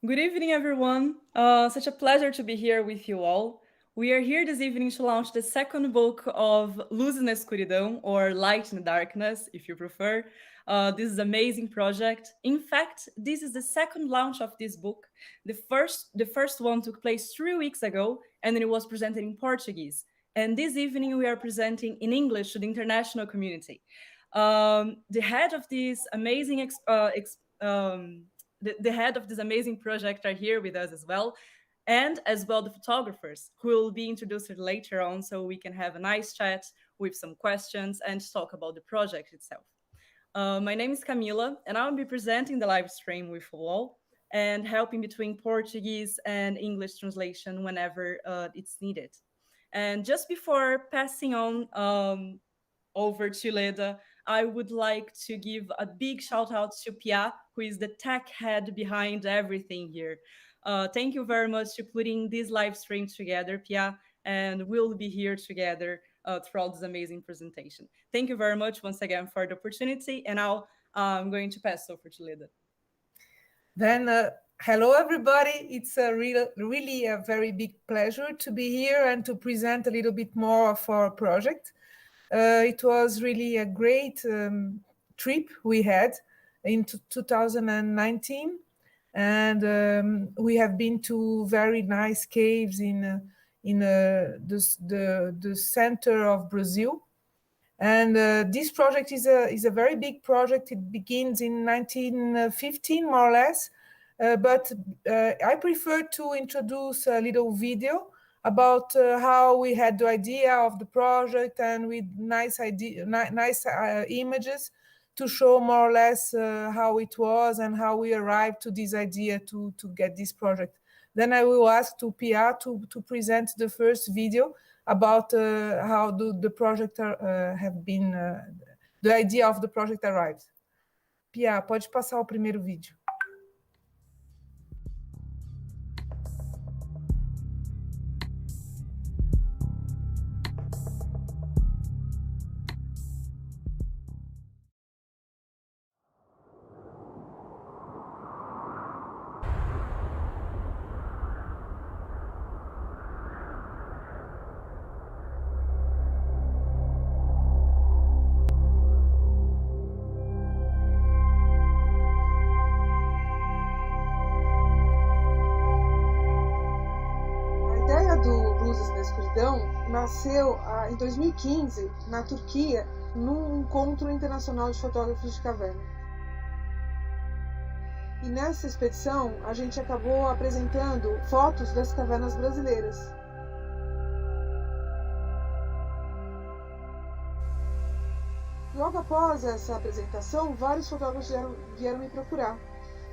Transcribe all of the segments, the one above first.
Good evening, everyone. Such a pleasure to be here with you all. We are here this evening to launch the second book of Luz na Escuridão, or Light in the Darkness, if you prefer. This is an amazing project. In fact, this is the second launch of this book. The first one took place 3 weeks ago, and then it was presented in Portuguese. And this evening, we are presenting in English to the international community. The head of this amazing the head of this amazing project are here with us as well, and as well the photographers who will be introduced later on, so we can have a nice chat with some questions and talk about the project itself. My name is Camila, and I'll be presenting the live stream with you all and helping between Portuguese and English translation whenever it's needed. And just before passing on over to Leda, I would like to give a big shout out to Pia, who is the tech head behind everything here. Thank you very much for putting this live stream together, Pia, and we'll be here together throughout this amazing presentation. Thank you very much once again for the opportunity, and now I'm going to pass over to Leda. Then, hello everybody. It's really a very big pleasure to be here and to present a little bit more of our project. It was really a great trip we had in 2019, and we have been to very nice caves in the center of Brazil. And this project is a very big project. It begins in 1915, more or less. But I prefer to introduce a little video about how we had the idea of the project, and with nice images to show more or less how it was and how we arrived to this idea to get this project. Then I will ask to Pia to present the first video about how the project have been, the idea of the project arrived. Pia, pode passar o primeiro vídeo. Nasceu em 2015, na Turquia, num encontro internacional de fotógrafos de caverna. E nessa expedição, a gente acabou apresentando fotos das cavernas brasileiras. Logo após essa apresentação, vários fotógrafos vieram me procurar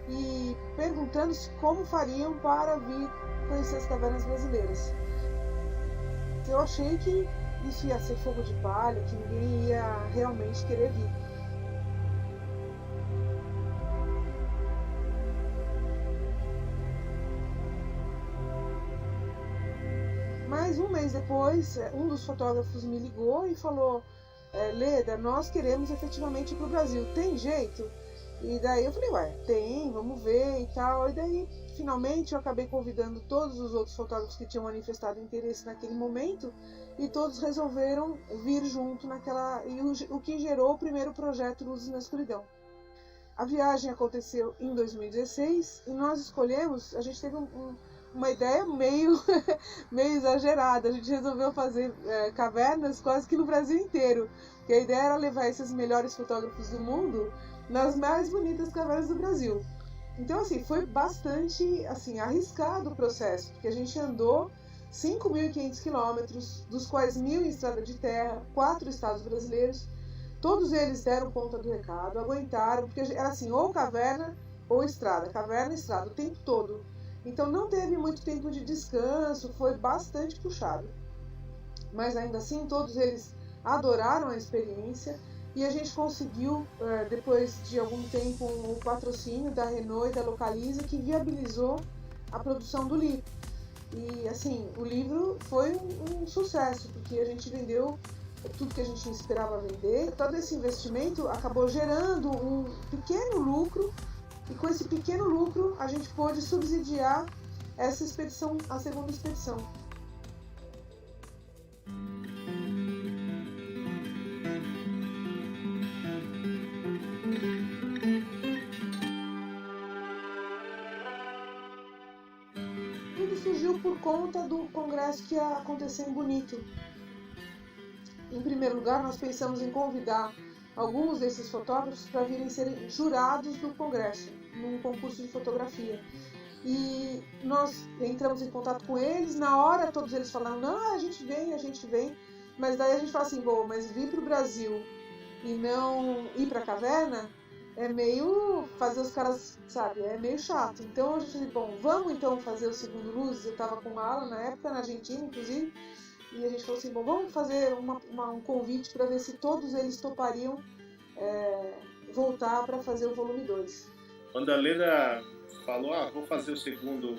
e perguntando como fariam para vir conhecer as cavernas brasileiras. Eu achei que isso ia ser fogo de palha, que ninguém ia realmente querer vir. Mas um mês depois, um dos fotógrafos me ligou e falou: Leda, nós queremos efetivamente ir para o Brasil, tem jeito? E daí eu falei, tem, vamos ver e tal. E daí, finalmente, eu acabei convidando todos os outros fotógrafos que tinham manifestado interesse naquele momento, e todos resolveram vir junto o que gerou o primeiro projeto Luzes na Escuridão. A viagem aconteceu em 2016 e nós escolhemos, a gente teve uma ideia meio exagerada, a gente resolveu fazer cavernas quase que no Brasil inteiro, porque a ideia era levar esses melhores fotógrafos do mundo nas mais bonitas cavernas do Brasil. Então, assim, foi bastante arriscado o processo, porque a gente andou 5.500 quilômetros, dos quais 1.000 em estrada de terra, 4 estados brasileiros. Todos eles deram conta do recado, aguentaram, porque era assim, ou caverna ou estrada, caverna e estrada, o tempo todo. Então não teve muito tempo de descanso, foi bastante puxado. Mas ainda assim, todos eles adoraram a experiência. E a gente conseguiu, depois de algum tempo, o patrocínio da Renault e da Localiza, que viabilizou a produção do livro. E assim, o livro foi um sucesso, porque a gente vendeu tudo que a gente esperava vender. Todo esse investimento acabou gerando um pequeno lucro e com esse pequeno lucro a gente pôde subsidiar essa expedição, a segunda expedição. Tudo surgiu por conta do congresso que ia acontecer em Bonito. Em primeiro lugar, nós pensamos em convidar alguns desses fotógrafos para virem serem jurados do congresso, num concurso de fotografia. E nós entramos em contato com eles, na hora todos eles falaram, não, a gente vem. Mas daí a gente fala assim, bom, mas vir para o Brasil e não ir para a caverna é meio fazer os caras, sabe, é meio chato. Então a gente disse, bom, vamos então fazer o Segundo Luzes. Eu estava com uma aula na época, na Argentina, inclusive, e a gente falou assim, bom, vamos fazer um convite para ver se todos eles topariam voltar para fazer o volume 2. Quando a Leda falou, vou fazer o segundo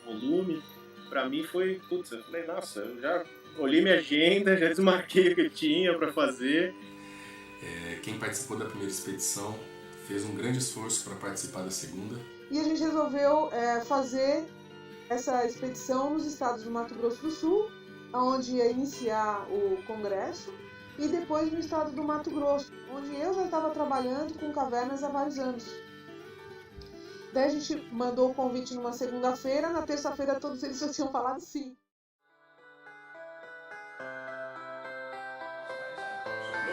volume, para mim foi, putz, eu falei, nossa, eu já olhei minha agenda, já desmarquei o que tinha para fazer. Quem participou da primeira expedição fez um grande esforço para participar da segunda. E a gente resolveu fazer essa expedição nos estados do Mato Grosso do Sul, onde ia iniciar o congresso, e depois no estado do Mato Grosso, onde eu já estava trabalhando com cavernas há vários anos. Daí a gente mandou o convite numa segunda-feira, na terça-feira todos eles já tinham falado sim.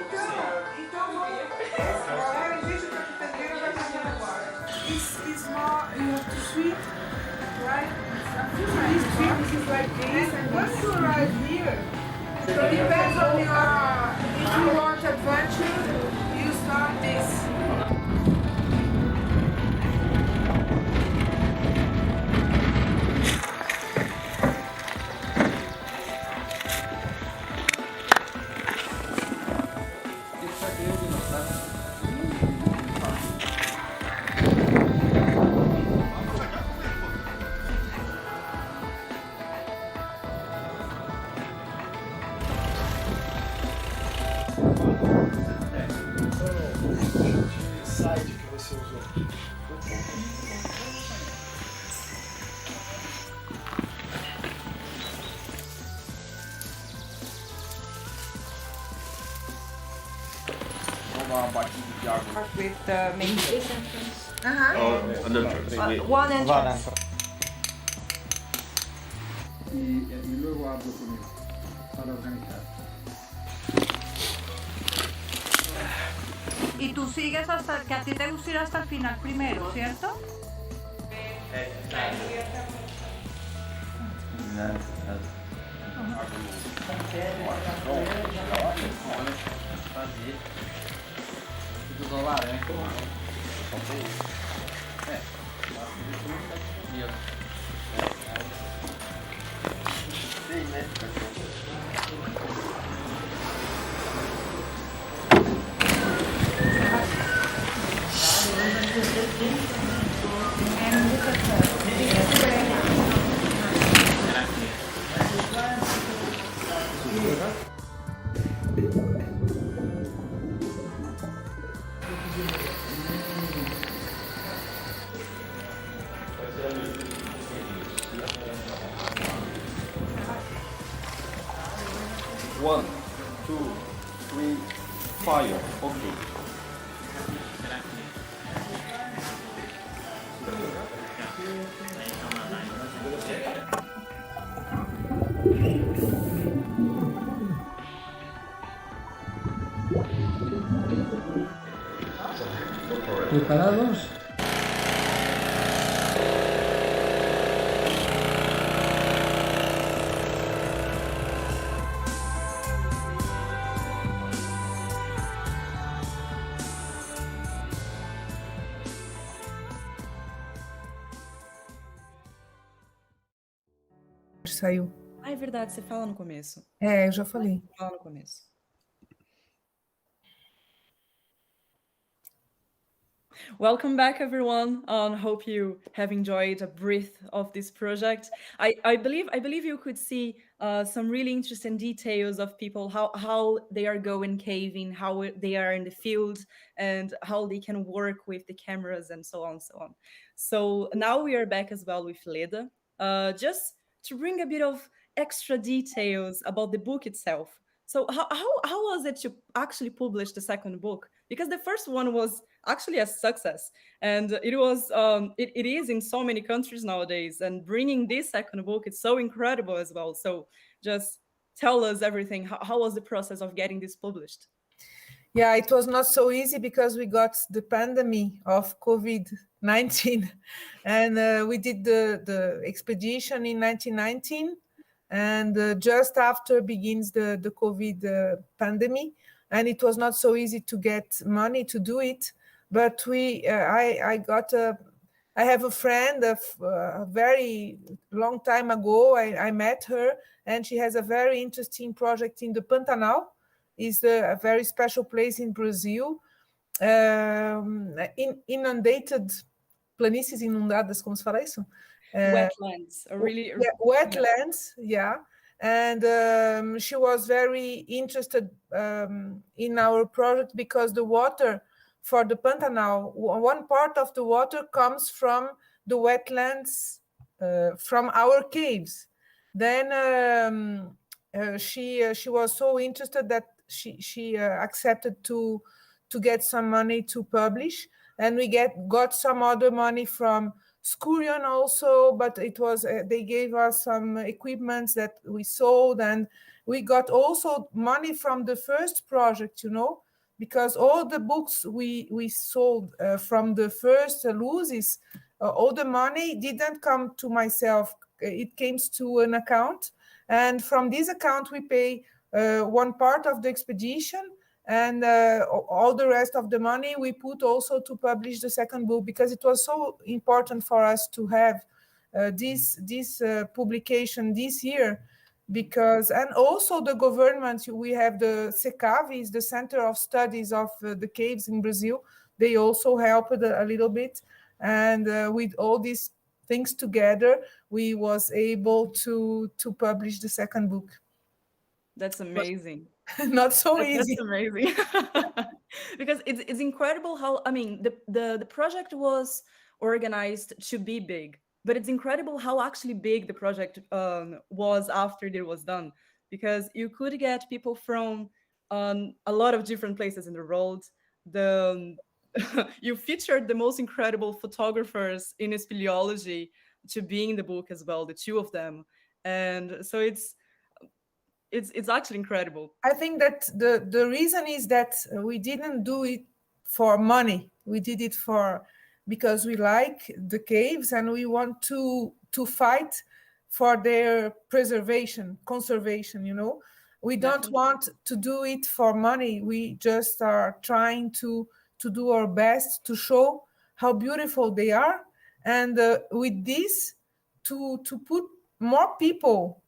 Então galera, em vez de pedreira, vai fazer agora. It's more, you have to sweep, right? This trip is like this, and once you arrive here, so it depends on if you want adventure, you start this. With the main One entrance. Y luego hablo con él para organizar. Y tú sigues hasta que a ti te gusta ir hasta el final primero, ¿cierto? One, two, three, fire. Okay. ¿Preparados? Saiu. Ah, é verdade, você fala no começo. Eu já falei. Fala no começo. Welcome back, everyone. Hope you have enjoyed a brief of this project. I believe you could see some really interesting details of people how they are going caving, how they are in the field, and how they can work with the cameras and so on and so on. So now we are back as well with Leda, just to bring a bit of extra details about the book itself. So how was it to actually publish the second book? Because the first one was actually a success, and it is in so many countries nowadays, and bringing this second book, it's so incredible as well. So just tell us everything. How was the process of getting this published? Yeah, it was not so easy because we got the pandemic of COVID-19, and we did the expedition in 1919, and just after begins the COVID pandemic, and it was not so easy to get money to do it. But I have a friend a very long time ago. I met her, and she has a very interesting project in the Pantanal. Is a very special place in Brazil, inundated, planícies inundadas, como se fala isso? Wetlands, Wetlands, yeah. And she was very interested in our project because the water for the Pantanal, one part of the water comes from the wetlands, from our caves. Then she was so interested that she accepted to get some money to publish, and we got some other money from Skurion also, but it was they gave us some equipments that we sold, and we got also money from the first project, because all the books we sold from the first loses, all the money didn't come to myself. It came to an account, and from this account we pay one part of the expedition, and all the rest of the money we put also to publish the second book, because it was so important for us to have this publication this year. And also the government, we have the SECAV, is the Center of Studies of the Caves in Brazil. They also helped a little bit, and with all these things together, we was able to publish the second book. That's amazing. Not so easy. That's amazing. Because it's incredible how, I mean, the project was organized to be big, but it's incredible how actually big the project was after it was done, because you could get people from a lot of different places in the world. You featured the most incredible photographers in speleology to be in the book as well, the two of them, and so it's actually incredible. I think that the reason is that we didn't do it for money. We did it because we like the caves, and we want to fight for their conservation. We don't Definitely. want to do it for money. We just are trying to do our best to show how beautiful they are, and with this to put more people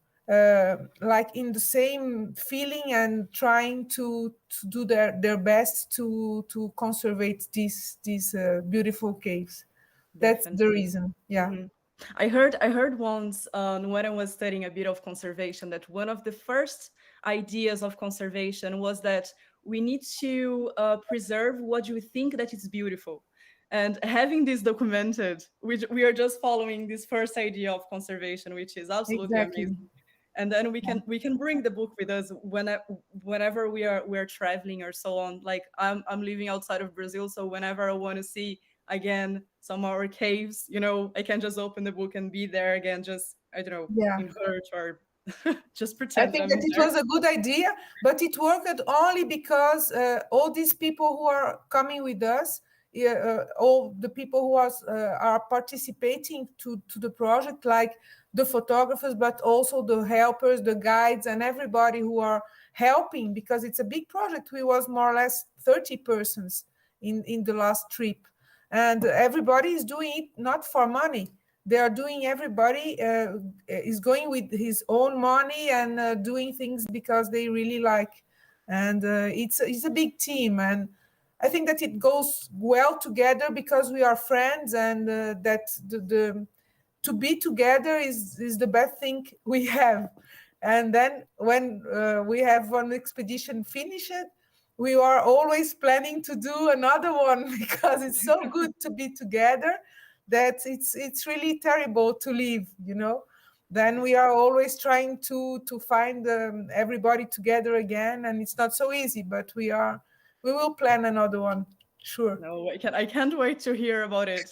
like in the same feeling, and trying to do their best to conserve these beautiful caves. That's the reason. Yeah. Mhm. I heard once when I was studying a bit of conservation that one of the first ideas of conservation was that we need to preserve what you think that is beautiful. And having this documented, which we are just following this first idea of conservation, which is absolutely Exactly. amazing. And then we can bring the book with us whenever we're traveling or so on. Like I'm living outside of Brazil, so whenever I want to see again some of our caves, I can just open the book and be there again, just I don't know, Yeah. in church or just I pretend think I'm that it there. was a good idea, but it worked only because all these people who are coming with us, all the people who are participating to the project, like the photographers, but also the helpers, the guides, and everybody who are helping, because it's a big project. We was more or less 30 persons in the last trip, and everybody is doing it not for money. They are doing, everybody is going with his own money and doing things because they really like. And it's a big team, and I think that it goes well together because we are friends, and that to be together is the best thing we have. And then when we have one expedition finished, we are always planning to do another one because it's so good to be together that it's really terrible to leave, you know. Then we are always trying to find everybody together again, and it's not so easy, but we will plan another one, sure. No, I can't wait to hear about it.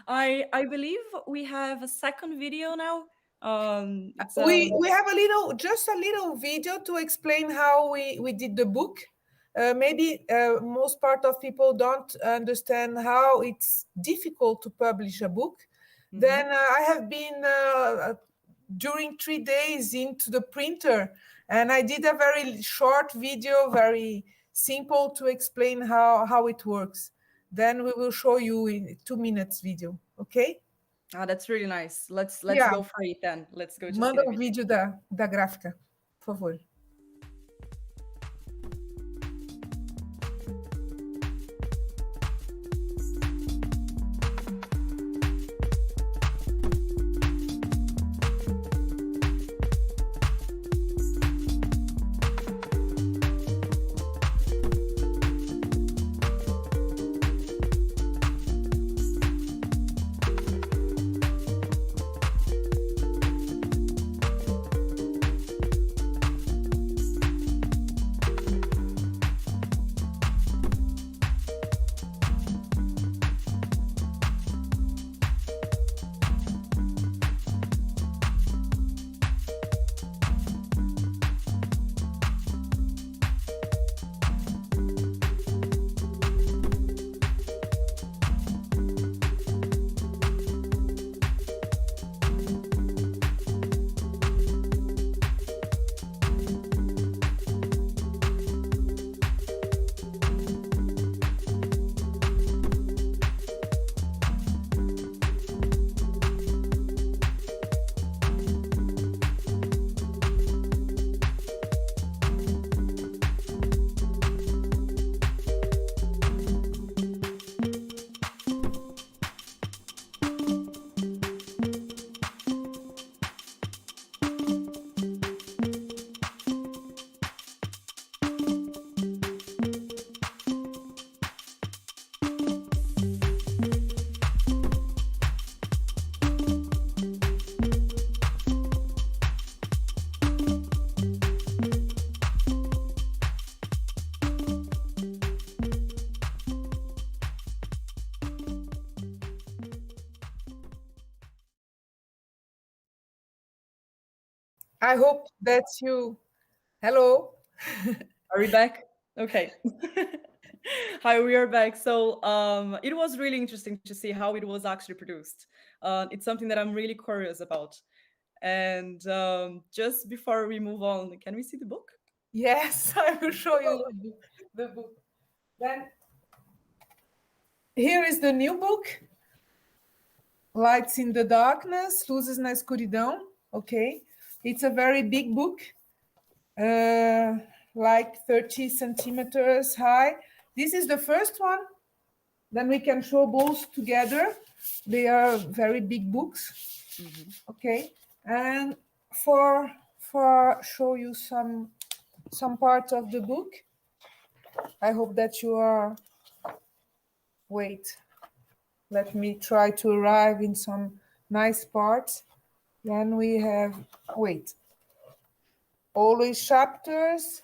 I believe we have a second video now. We have just a little video to explain how we did the book. Maybe most part of people don't understand how it's difficult to publish a book. Mm-hmm. Then I have been during 3 days into the printer, and I did a very short video, very simple to explain how it works. Then we will show you in 2 minutes video, okay? Ah, that's really nice. Let's go for it then. Let's go. Manda o vídeo da gráfica, por favor. I hope that's you. Hello. Are we back? Okay. Hi, we are back. So it was really interesting to see how it was actually produced. It's something that I'm really curious about. And just before we move on, can we see the book? Yes, I will show you the book. Then here is the new book. Lights in the Darkness, Luzes na Escuridão. Okay. It's a very big book, like 30 centimeters high. This is the first one. Then we can show both together. They are very big books. Mm-hmm. Okay. And for show you some part of the book. I hope that you are. Wait. Let me try to arrive in some nice parts. Then we have, always chapters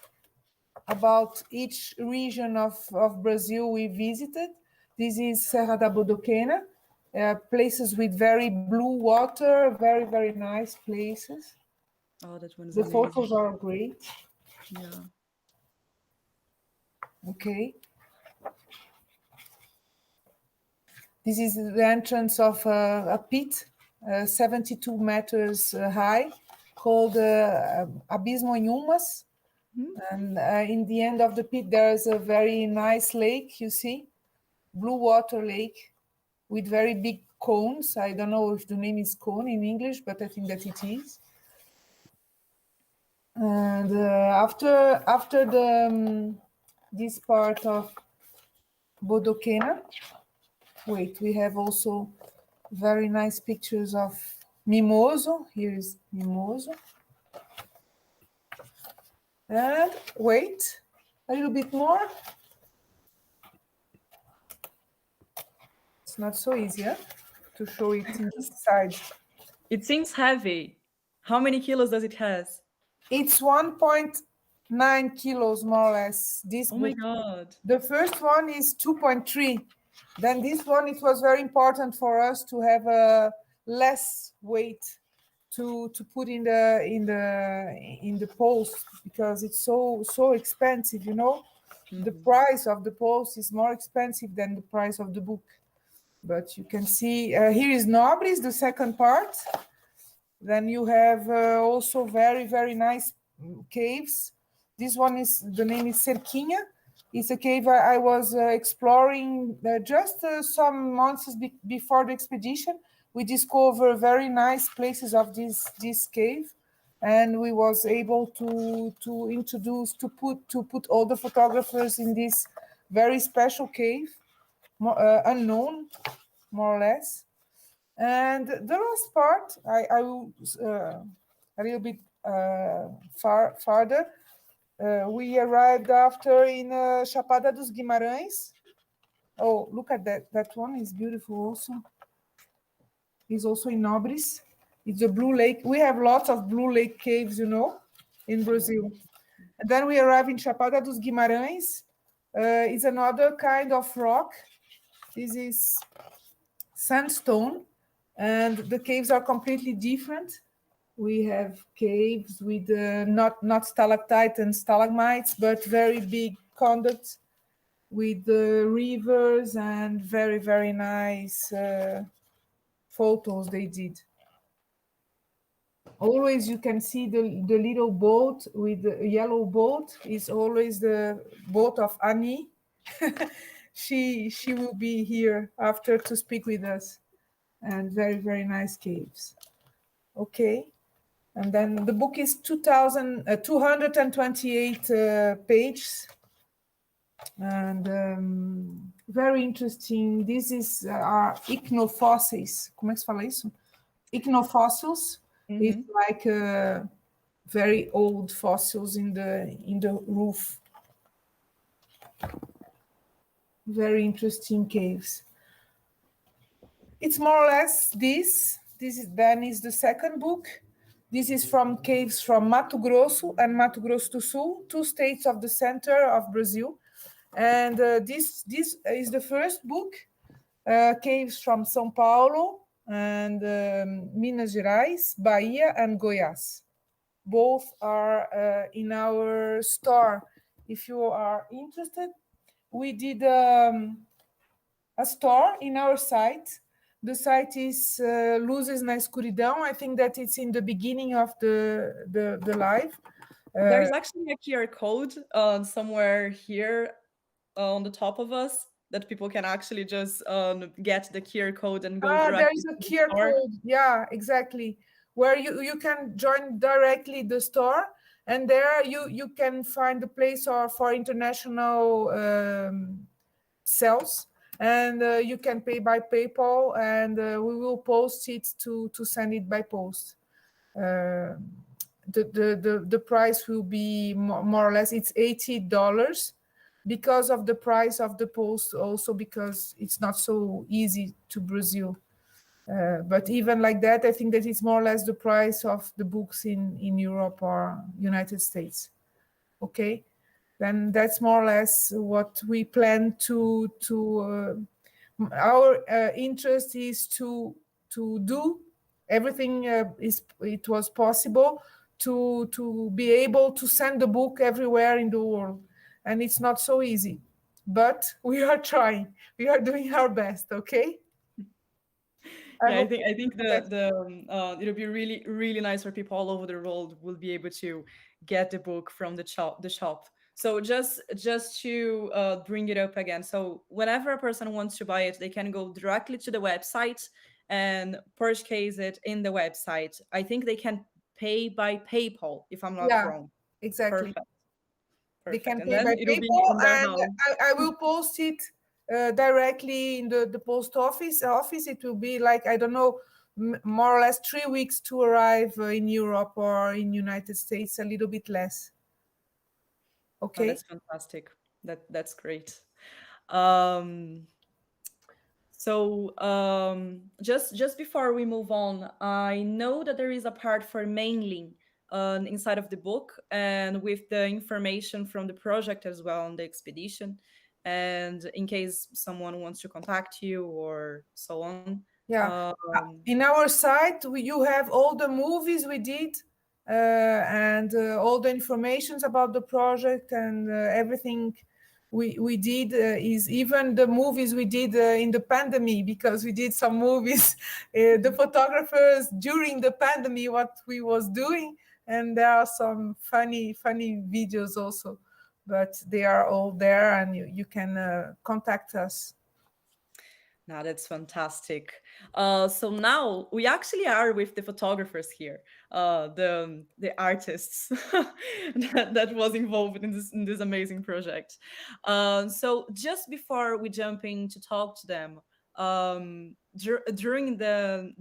about each region of Brazil we visited. This is Serra da Bodoquena, places with very blue water, very, very nice places. Oh, that one's the amazing. photos are great. Yeah. Okay. This is the entrance of a pit, 72 meters high, called Abismo em Umas. Mm-hmm. And in the end of the pit, there is a very nice lake, you see, blue water lake with very big cones. I don't know if the name is cone in English, but I think that it is. And after this part of Bodoquena. Wait, we have also very nice pictures of Mimoso. Here is Mimoso. And wait, a little bit more. It's not so easy to show it in this side. It seems heavy. How many kilos does it has? It's 1.9 kilos, more or less. This Oh my book. God. The first one is 2.3. Then this one, it was very important for us to have a less weight to put in the post, because it's so expensive, you know. The price of the post is more expensive than the price of the book. But you can see here is Nobres, the second part. Then you have also very, very nice caves. This one is, the name is Cerquinha. It's a cave I was exploring just some months before the expedition. We discovered very nice places of this cave, and we was able to introduce, to put all the photographers in this very special cave, unknown, more or less. And the last part, I will a little bit farther. We arrived after in Chapada dos Guimarães. Oh, look at that. That one is beautiful also. It's also in Nobres. It's a blue lake. We have lots of blue lake caves, you know, in Brazil. And then we arrive in Chapada dos Guimarães. It's another kind of rock. This is sandstone, and the caves are completely different. We have caves with not stalactites and stalagmites, but very big conducts with rivers, and very, very nice photos they did. Always you can see the little boat with the yellow boat is always the boat of Annie. She will be here after to speak with us. And very, very nice caves. Okay. And then the book is 228 pages. And very interesting. This is our ichnofossils. Como é que se fala isso? Ichnofossils. It's like very old fossils in the roof. Very interesting caves. It's more or less this. This is the second book. This is from caves from Mato Grosso and Mato Grosso do Sul, 2 states of the center of Brazil. And this is the first book, caves from São Paulo and Minas Gerais, Bahia, and Goiás. Both are in our store. If you are interested, we did a store in our site. The site is Luzes na Escuridão. I think that it's in the beginning of the live. There's actually a QR code somewhere here on the top of us that people can actually just get the QR code and go directly. There's a QR code. Yeah, exactly. Where you can join directly the store, and there you can find the place for international sales. And you can pay by PayPal, and we will post it to send it by post. The price will be more or less, it's $80 because of the price of the post, also because it's not so easy to Brazil. But even like that, I think that it's more or less the price of the books in Europe or United States. Okay. Then that's more or less what we plan to our interest is to do everything it was possible to be able to send the book everywhere in the world, and it's not so easy, but we are trying. We are doing our best. Okay. Yeah, I think it'll be really, really nice for people all over the world will be able to get the book from the shop. So just to bring it up again. So whenever a person wants to buy it, they can go directly to the website and purchase it in the website. I think they can pay by PayPal, if I'm not wrong. Exactly. Perfect. They Perfect. can And pay then by it'll be PayPal, in their and house. I will post it directly in the post office. It will be like, I don't know, more or less 3 weeks to arrive in Europe or in United States, a little bit less. Oh, Okay. that's fantastic. That's great. Um, just before we move on, I know that there is a part for mailing inside of the book, and with the information from the project as well on the expedition, and in case someone wants to contact you or so on. Yeah. In our site, you have all the movies we did and all the informations about the project, and everything we did is even the movies we did in the pandemic, because we did some movies, the photographers during the pandemic, what we was doing, and there are some funny videos also, but they are all there, and you can contact us. Now that's fantastic. So now we actually are with the photographers here, the artists that was involved in this amazing project. So just before we jump in to talk to them, during the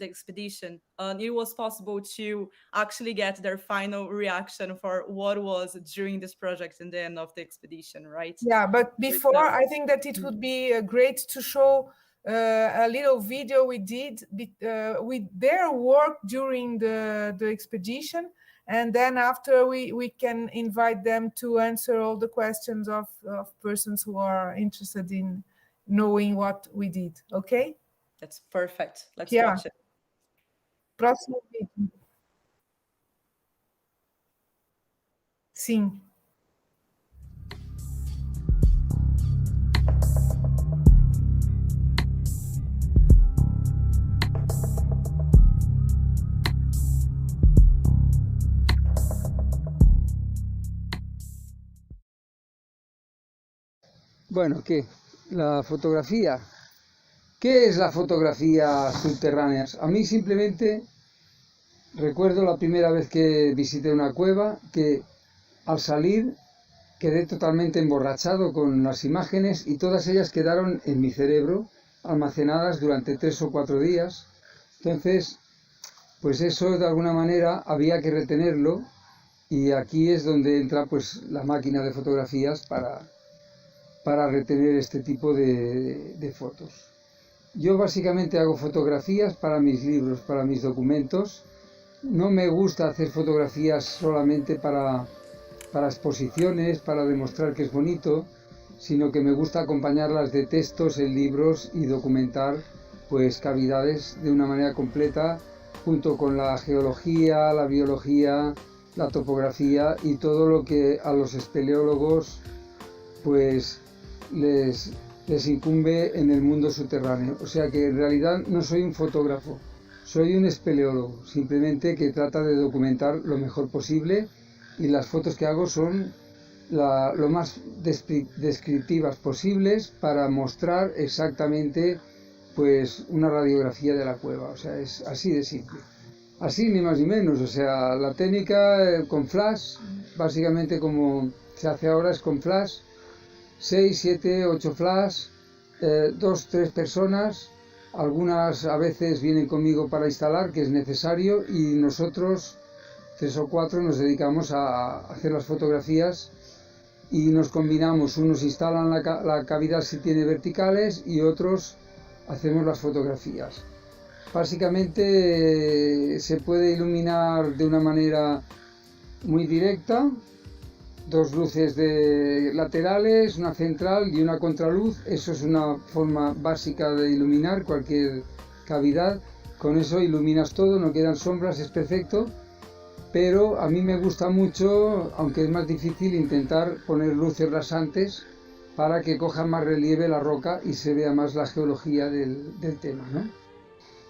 expedition, it was possible to actually get their final reaction for what was during this project and the end of the expedition, right? Yeah, but before, I think that it would be great to show a little video we did with their work during the expedition, and then after we can invite them to answer all the questions of persons who are interested in knowing what we did. Okay? That's perfect. Let's watch it. Próximo vídeo. Sim. Bueno, ¿qué? La fotografía. ¿Qué es la fotografía subterránea? A mí simplemente recuerdo la primera vez que visité una cueva, que al salir quedé totalmente emborrachado con las imágenes y todas ellas quedaron en mi cerebro, almacenadas durante 3 o 4 días. Entonces, pues eso de alguna manera había que retenerlo, y aquí es donde entra pues la máquina de fotografías para retener este tipo de fotos. Yo básicamente hago fotografías para mis libros, para mis documentos. No me gusta hacer fotografías solamente para exposiciones, para demostrar que es bonito, sino que me gusta acompañarlas de textos en libros y documentar pues cavidades de una manera completa, junto con la geología, la biología, la topografía y todo lo que a los espeleólogos pues les incumbe en el mundo subterráneo. O sea que en realidad no soy un fotógrafo, soy un espeleólogo, simplemente que trata de documentar lo mejor posible, y las fotos que hago son lo más descriptivas posibles para mostrar exactamente pues una radiografía de la cueva. O sea, es así de simple. Así ni más ni menos. O sea, la técnica con flash, básicamente como se hace ahora, es con flash, 6, 7, 8 flash, 2, 3 personas. Algunas a veces vienen conmigo para instalar, que es necesario, y nosotros 3 o 4 nos dedicamos a hacer las fotografías y nos combinamos. Unos instalan la cavidad si tiene verticales y otros hacemos las fotografías. Básicamente se puede iluminar de una manera muy directa, 2 luces laterales, una central y una contraluz. Eso es una forma básica de iluminar cualquier cavidad. Con eso iluminas todo, no quedan sombras, es perfecto. Pero a mí me gusta mucho, aunque es más difícil, intentar poner luces rasantes para que coja más relieve la roca y se vea más la geología del tema, ¿no?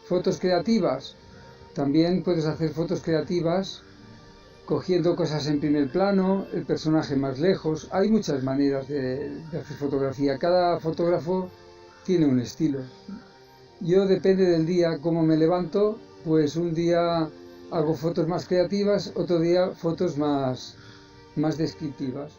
Fotos creativas. También puedes hacer fotos creativas cogiendo cosas en primer plano, el personaje más lejos. Hay muchas maneras de hacer fotografía. Cada fotógrafo tiene un estilo. Yo, depende del día, cómo me levanto, pues un día hago fotos más creativas, otro día fotos más más descriptivas.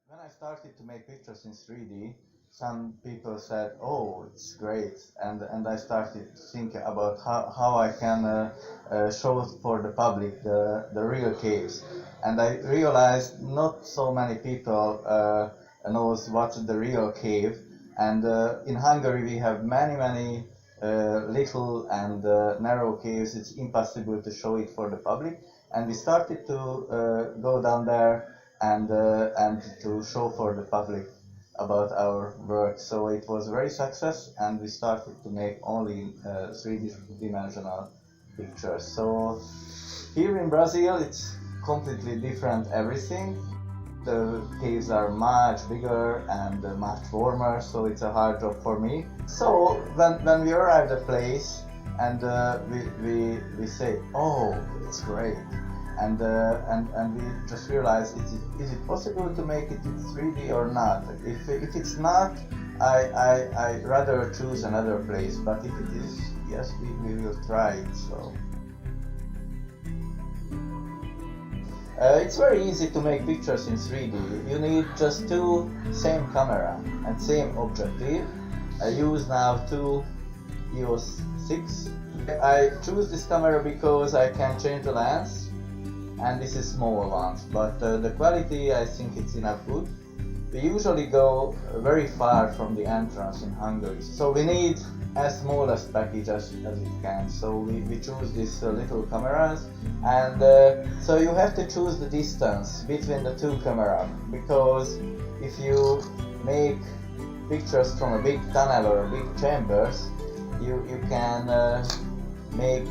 When I started to make pictures in 3D, some people said, "Oh, it's great," and I started thinking about how I can show for the public the real caves, and I realized not so many people knows what's the real cave, and in Hungary we have many little and narrow caves. It's impossible to show it for the public, and we started to go down there and to show for the public about our work. So it was very success, and we started to make only 3D-dimensional pictures. So here in Brazil it's completely different everything. The caves are much bigger and much warmer, so it's a hard job for me. So when we arrived at the place and we say, "Oh, it's great," and we just realized, is it possible to make it in 3D or not? If it's not, I rather choose another place. But if it is, yes, we will try it. So it's very easy to make pictures in 3D. You need just two same camera and same objective. I use now two EOS 6. I choose this camera because I can change the lens, and this is small ones, but the quality, I think it's enough good. We usually go very far from the entrance in Hungary, so we need as smallest package as it can. So we choose these little cameras, and so you have to choose the distance between the two cameras, because if you make pictures from a big tunnel or big chambers, you can make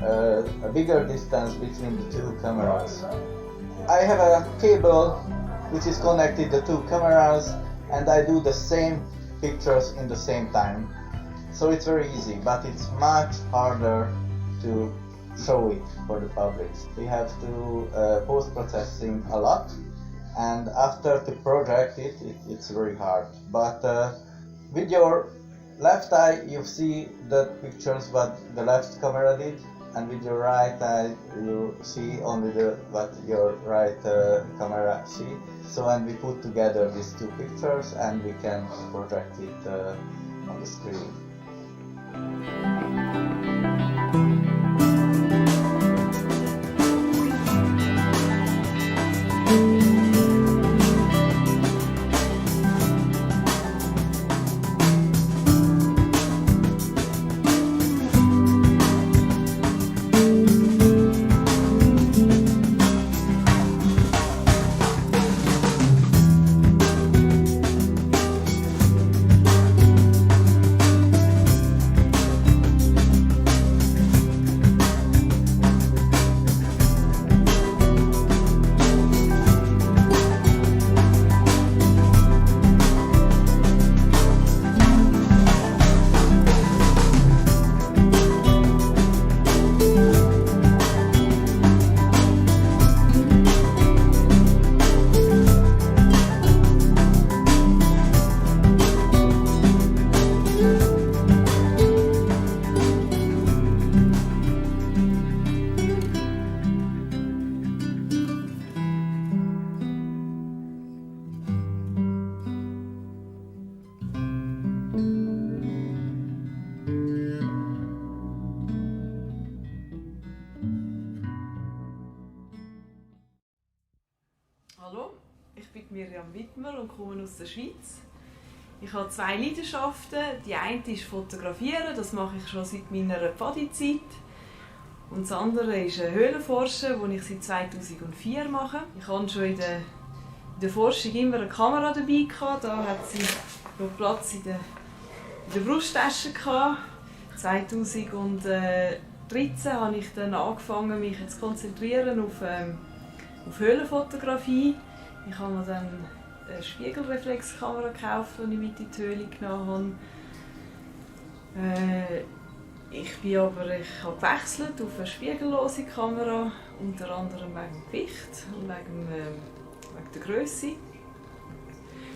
a bigger distance between the two cameras. I have a cable which is connected to the two cameras, and I do the same pictures in the same time. So it's very easy, but it's much harder to show it for the public. We have to post-processing a lot, and after to project it's very hard. But with your left eye you see the pictures what the left camera did, and with your right eye you see only what your right camera see. So and we put together these two pictures and we can project it on the screen. Dagmar und komme aus der Schweiz. Ich habe 2 Leidenschaften. Die eine ist Fotografieren, das mache ich schon seit meiner Pfadi-Zeit. Und das andere ist Höhlenforschen, das ich seit 2004 mache. Ich hatte schon in der Forschung immer eine Kamera dabei. Da hat sie noch Platz in der Brusttasche. 2013 habe ich dann angefangen, mich zu konzentrieren auf Höhlenfotografie. Ich habe mir dann eine Spiegelreflexkamera gekauft, die ich mit in die Höhle genommen habe. Ich habe gewechselt auf eine spiegellose Kamera, unter anderem wegen dem Gewicht und wegen der Grösse.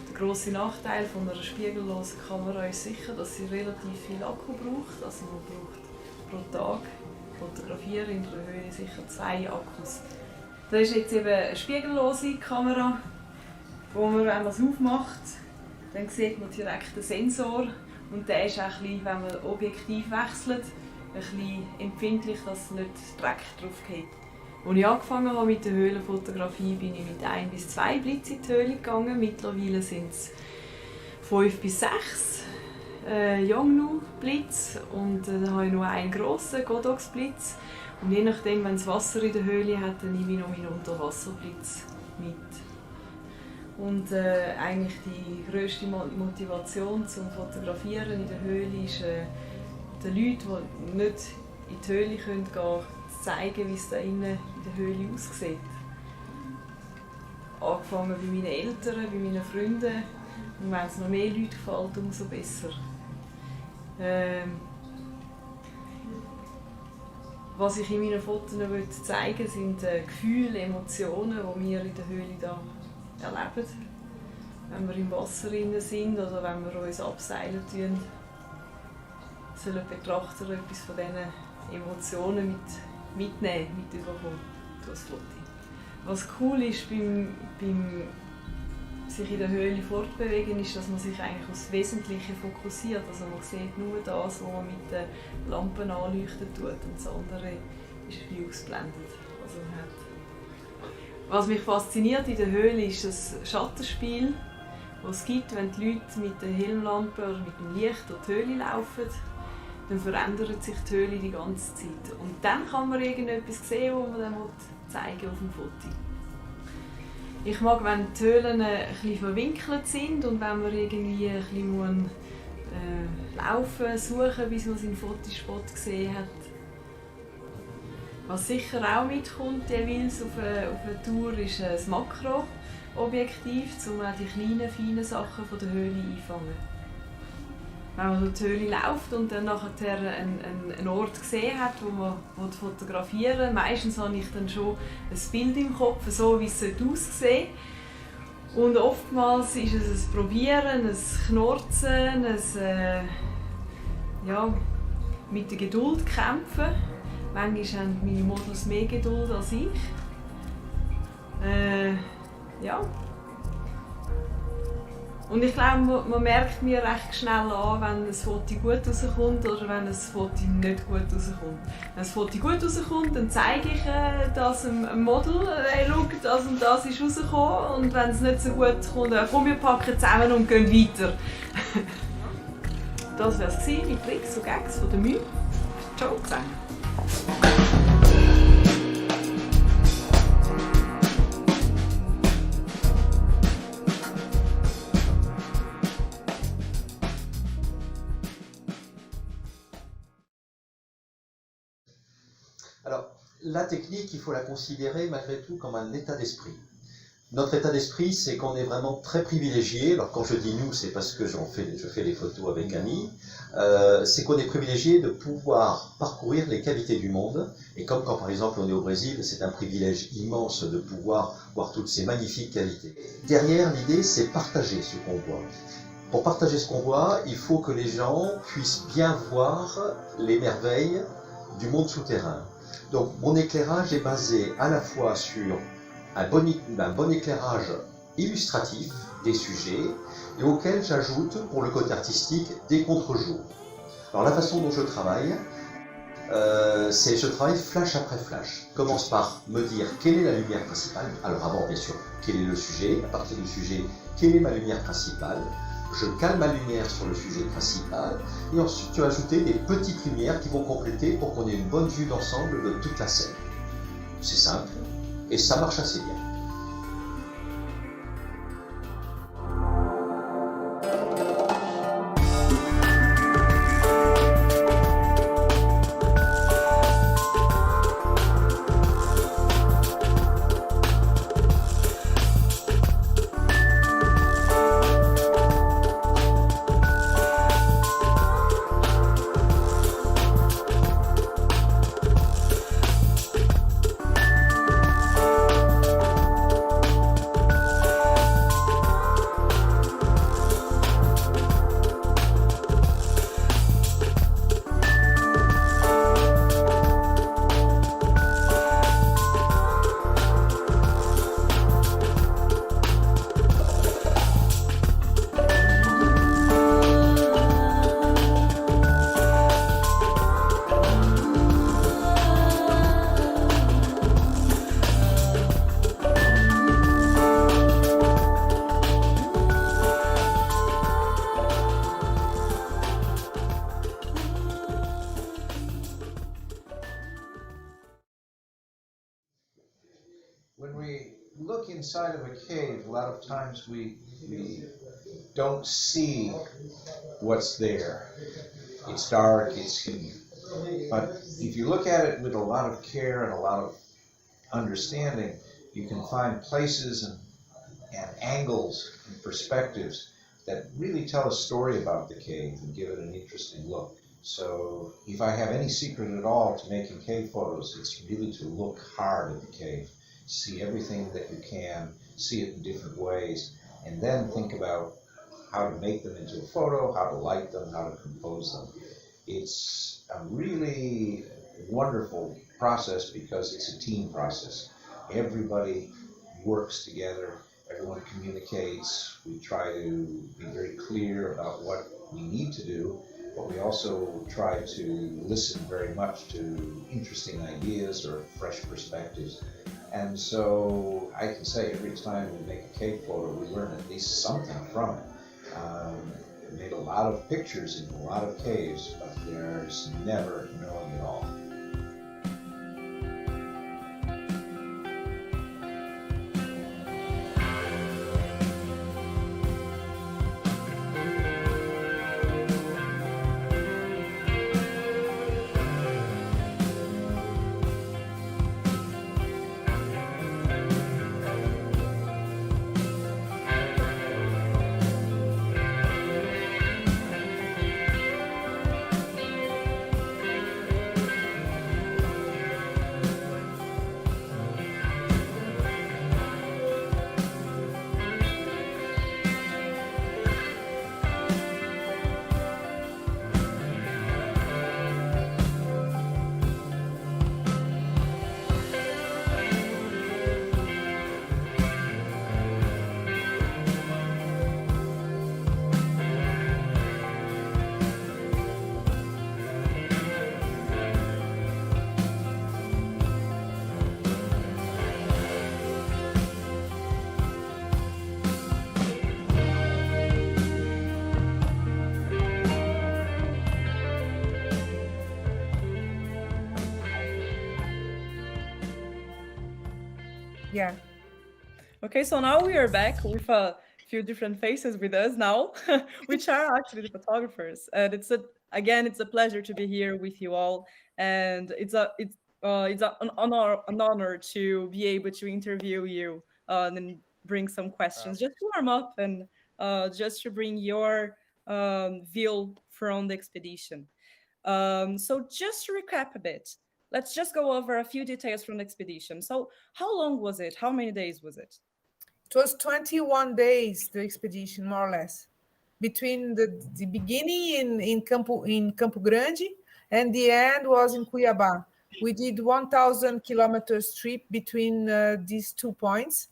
Der grosse Nachteil von einer spiegellosen Kamera ist sicher, dass sie relativ viel Akku braucht. Also man braucht pro Tag fotografieren in der Höhe sicher 2 Akkus. Das ist jetzt eben eine spiegellose Kamera, wo man, wenn man es aufmacht, dann sieht man direkt den Sensor. Und der ist auch ein bisschen, wenn man Objektiv wechselt, ein bisschen empfindlich, dass nicht Dreck drauf geht. Als ich angefangen habe mit der Höhlenfotografie, bin ich mit 1 bis 2 Blitze in die Höhle gegangen. Mittlerweile sind es 5 bis 6 Yongnuo-Blitze und dann habe ich noch einen grossen Godox-Blitz. Und je nachdem, wenn es Wasser in der Höhle hat, dann nehme ich noch meinen Unterwasserblitz mit. Und eigentlich die grösste Motivation zum Fotografieren in der Höhle ist, den Leuten, die nicht in die Höhle gehen können, zu zeigen, wie es da innen in der Höhle aussieht. Angefangen bei meinen Eltern, bei meinen Freunden. Und wenn es noch mehr Leute gefällt, umso besser. Was ich in meinen Fotos zeigen will, sind Gefühle, Emotionen, die wir in der Höhle da erleben. Wenn wir im Wasser sind oder wenn wir uns abseilen tun, sollen die Betrachter etwas von diesen Emotionen mitnehmen, mitbekommen durch das Foto. Was cool ist beim sich in der Höhle fortbewegen, ist, dass man sich eigentlich aufs Wesentliche fokussiert. Also man sieht nur das, was man mit den Lampen anleuchten tut, und das andere ist ein bisschen ausgeblendet. Also was mich fasziniert in der Höhle ist das Schattenspiel, das es gibt, wenn die Leute mit der Helmlampe oder mit dem Licht durch die Höhle laufen. Dann verändert sich die Höhle die ganze Zeit. Und dann kann man irgendetwas sehen, was man dann zeigen auf dem Foto. Ich mag, wenn die Höhlen ein bisschen verwinkelt sind und wenn man irgendwie ein bisschen laufen, suchen, bis man seinen Fotospot gesehen hat. Was sicher auch mitkommt jeweils auf eine Tour, ist ein Makroobjektiv, um auch die kleinen, feinen Sachen von der Höhle einzufangen. Wenn man durch die Höhle läuft und dann nachher einen Ort gesehen hat, wo man fotografieren will, meistens habe ich dann schon ein Bild im Kopf, so wie es aussehen sollte. Und oftmals ist es ein Probieren, ein Knurzen, mit der Geduld kämpfen. Manchmal haben meine Models mehr Geduld als ich. Und ich glaube, man merkt mir recht schnell an, wenn ein Foto gut rauskommt oder wenn ein Foto nicht gut rauskommt. Wenn ein Foto gut rauskommt, dann zeige ich das dem Model, schau, das und das ist rausgekommen. Und wenn es nicht so gut kommt, dann komm, wir packen zusammen und gehen weiter. Das war es mit Tricks und Gags von der Mühe. Ciao zusammen. Alors, la technique, il faut la considérer malgré tout comme un état d'esprit. Notre état d'esprit, c'est qu'on est vraiment très privilégié. Alors, quand je dis nous, c'est parce que je fais les photos avec Annie. C'est qu'on est privilégié de pouvoir parcourir les cavités du monde. Et comme quand, par exemple, on est au Brésil, c'est un privilège immense de pouvoir voir toutes ces magnifiques cavités. Derrière, l'idée, c'est partager ce qu'on voit. Pour partager ce qu'on voit, il faut que les gens puissent bien voir les merveilles du monde souterrain. Donc mon éclairage est basé à la fois sur un bon éclairage illustratif des sujets et auquel j'ajoute, pour le côté artistique, des contre-jours. Alors la façon dont je travaille, Je travaille flash après flash. Je commence par me dire quelle est la lumière principale. Alors avant, bien sûr, quel est le sujet. À partir du sujet, quelle est ma lumière principale. Je cale ma lumière sur le sujet principal. Et ensuite, tu vas ajouter des petites lumières qui vont compléter pour qu'on ait une bonne vue d'ensemble de toute la scène. C'est simple et ça marche assez bien. When we look inside of a cave, a lot of times we don't see what's there. It's dark, it's hidden. But if you look at it with a lot of care and a lot of understanding, you can find places and angles and perspectives that really tell a story about the cave and give it an interesting look. So if I have any secret at all to making cave photos, it's really to look hard at the cave. See everything that you can, see it in different ways, and then think about how to make them into a photo, how to light them, how to compose them. It's a really wonderful process because it's a team process. Everybody works together, everyone communicates, we try to be very clear about what we need to do, but we also try to listen very much to interesting ideas or fresh perspectives. And so I can say every time we make a cave photo, we learn at least something from it. We made a lot of pictures in a lot of caves, but there's never knowing it all. Yeah. Okay, so now we are back with a few different faces with us now, which are actually the photographers. And it's a pleasure to be here with you all. And it's an honor to be able to interview you and bring some questions just to warm up and just to bring your view from the expedition. So just to recap a bit, let's just go over a few details from the expedition. So how long was it? How many days was it? It was 21 days, the expedition, more or less, between the beginning in Campo Grande and the end was in Cuiabá. We did 1,000 kilometers trip between these 2 points,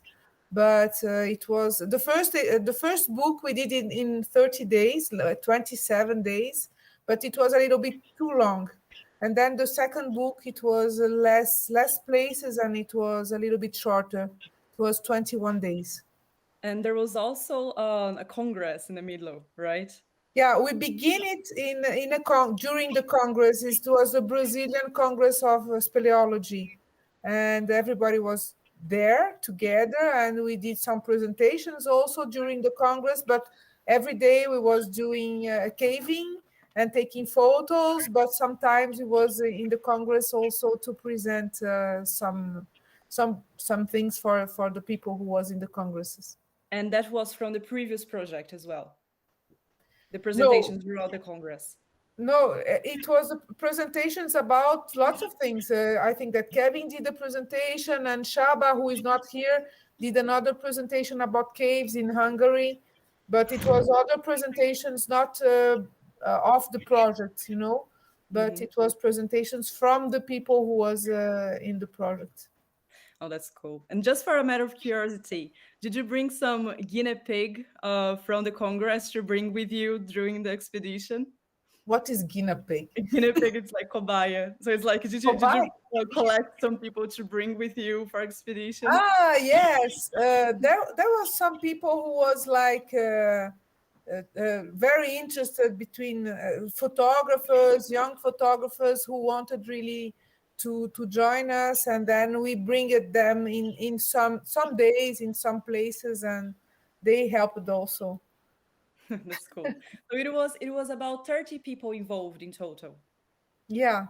but it was the first book we did in 30 days, 27 days, but it was a little bit too long. And then the second book, it was less places and it was a little bit shorter. It was 21 days. And there was also a congress in the middle, right? Yeah, we begin it during the Congress. It was the Brazilian Congress of Speleology, and everybody was there together, and we did some presentations also during the Congress. But every day we was doing caving and taking photos. But sometimes it was in the Congress also to present some things for the people who was in the Congresses. And that was from the previous project as well. The presentations throughout the Congress. No, it was presentations about lots of things. I think that Kevin did a presentation, and Shaba, who is not here, did another presentation about caves in Hungary. But it was other presentations, not of the project, but it was presentations from the people who was in the project. Oh, that's cool. And just for a matter of curiosity, did you bring some guinea pig from the Congress to bring with you during the expedition? What is guinea pig? Guinea pig, it's like kobaya. So it's like, did you collect some people to bring with you for expedition? Ah, yes. There was some people who was like very interested between photographers, young photographers who wanted really to join us, and then we bring them in some days in some places, and they helped also. That's cool. So it was about 30 people involved in total. Yeah,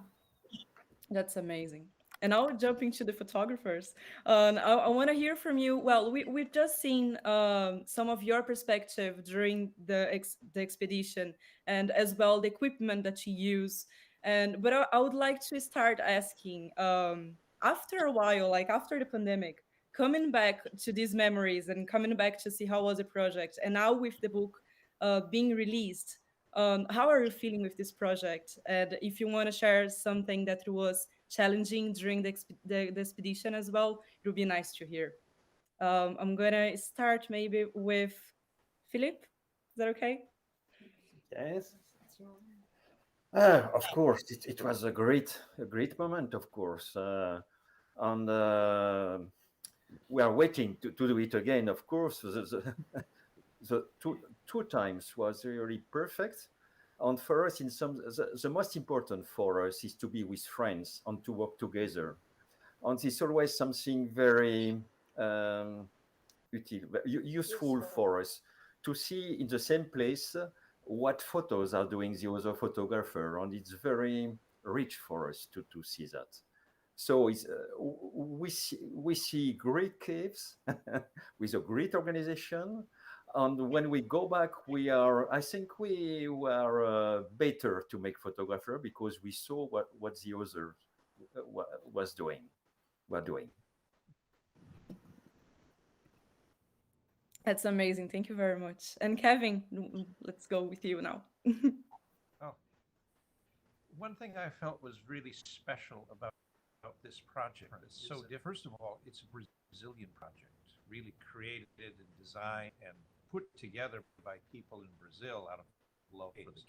that's amazing. And now jumping to the photographers, I want to hear from you. Well, we've just seen some of your perspective during the expedition, and as well the equipment that you use. But I would like to start asking, after a while, like after the pandemic, coming back to these memories and coming back to see how was the project, and now with the book being released, how are you feeling with this project? And if you want to share something that was challenging during the expedition as well, it would be nice to hear. I'm gonna start maybe with Philip. Is that okay? Yes. Of course, it was a great moment, of course, and we are waiting to do it again. Of course, the two times was really perfect, and for us, the most important for us is to be with friends and to work together, and it's always something very useful for us to see in the same place what photos are doing the other photographer, and it's very rich for us to see that. So we see great caves with a great organization, and when we go back, I think we were better to make photographer because we saw what the others were doing. That's amazing. Thank you very much. And Kevin, let's go with you now. One thing I felt was really special about this project is so different. First of all, it's a Brazilian project, really created and designed and put together by people in Brazil out of locals.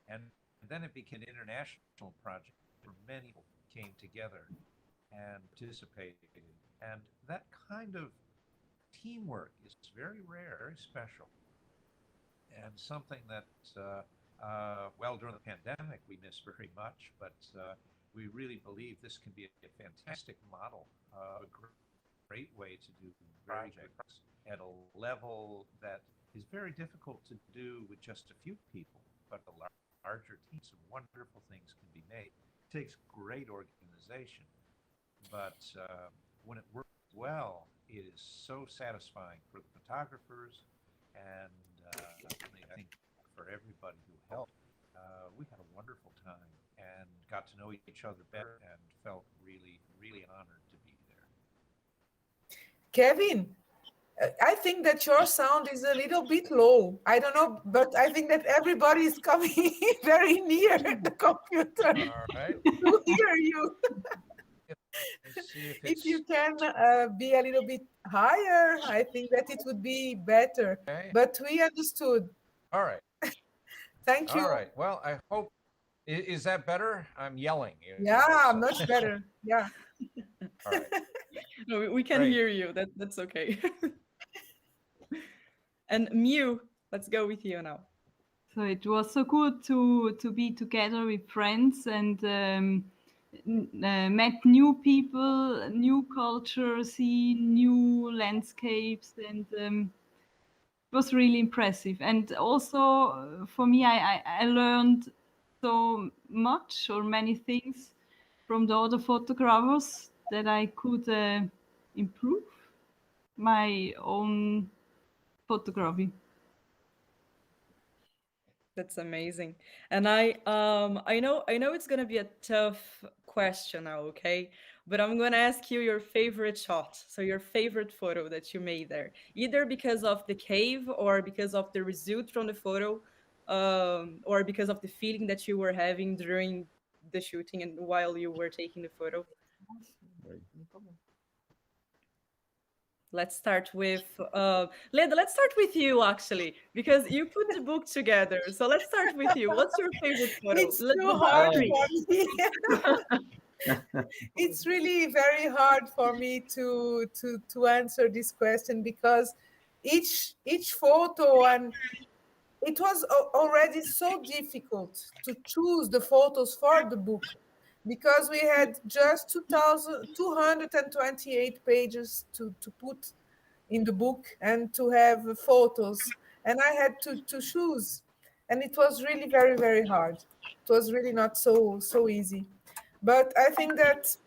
And then it became an international project where many people came together and participated. And that kind of teamwork is very rare, very special, and something that, during the pandemic we missed very much, but we really believe this can be a fantastic model, a great way to do projects at a level that is very difficult to do with just a few people, but a larger team, some wonderful things can be made. It takes great organization, but when it works well, it is so satisfying for the photographers, and I think for everybody who helped. We had a wonderful time and got to know each other better, and felt really, really honored to be there. Kevin, I think that your sound is a little bit low. I don't know, but I think that everybody is coming very near the computer to hear you. If you can be a little bit higher, I think that it would be better. Okay. But we understood. All right. Thank you. All right. Well, I hope Is that better? I'm yelling. Yeah, much better. Yeah. All right. No, we can Great. hear you. That's okay. And Mew, let's go with you now. So it was so good to be together with friends and met new people, new culture, see new landscapes, and it was really impressive. And also for me, I learned so much or many things from the other photographers that I could improve my own photography. That's amazing. And I know it's gonna be a tough question now, okay? But I'm gonna ask you your favorite shot. So your favorite photo that you made there, either because of the cave or because of the result from the photo, or because of the feeling that you were having during the shooting and while you were taking the photo. Let's start with Leda. Let's start with you actually, because you put the book together. So let's start with you. What's your favorite photo? It's too hard for me. It's really very hard for me to answer this question because each photo, and it was already so difficult to choose the photos for the book because we had just 228 pages to put in the book and to have photos. And I had to choose. And it was really very, very hard. It was really not so easy. But I think that,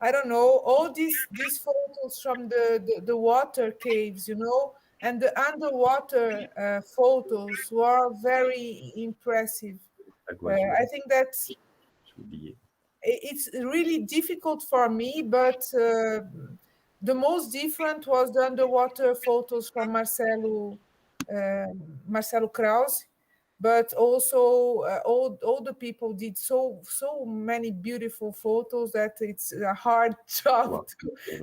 I don't know, all these photos from the water caves, and the underwater photos were very impressive. I think that it's really difficult for me, but the most different was the underwater photos from Marcelo Krause, but also all the people did so many beautiful photos that it's a hard job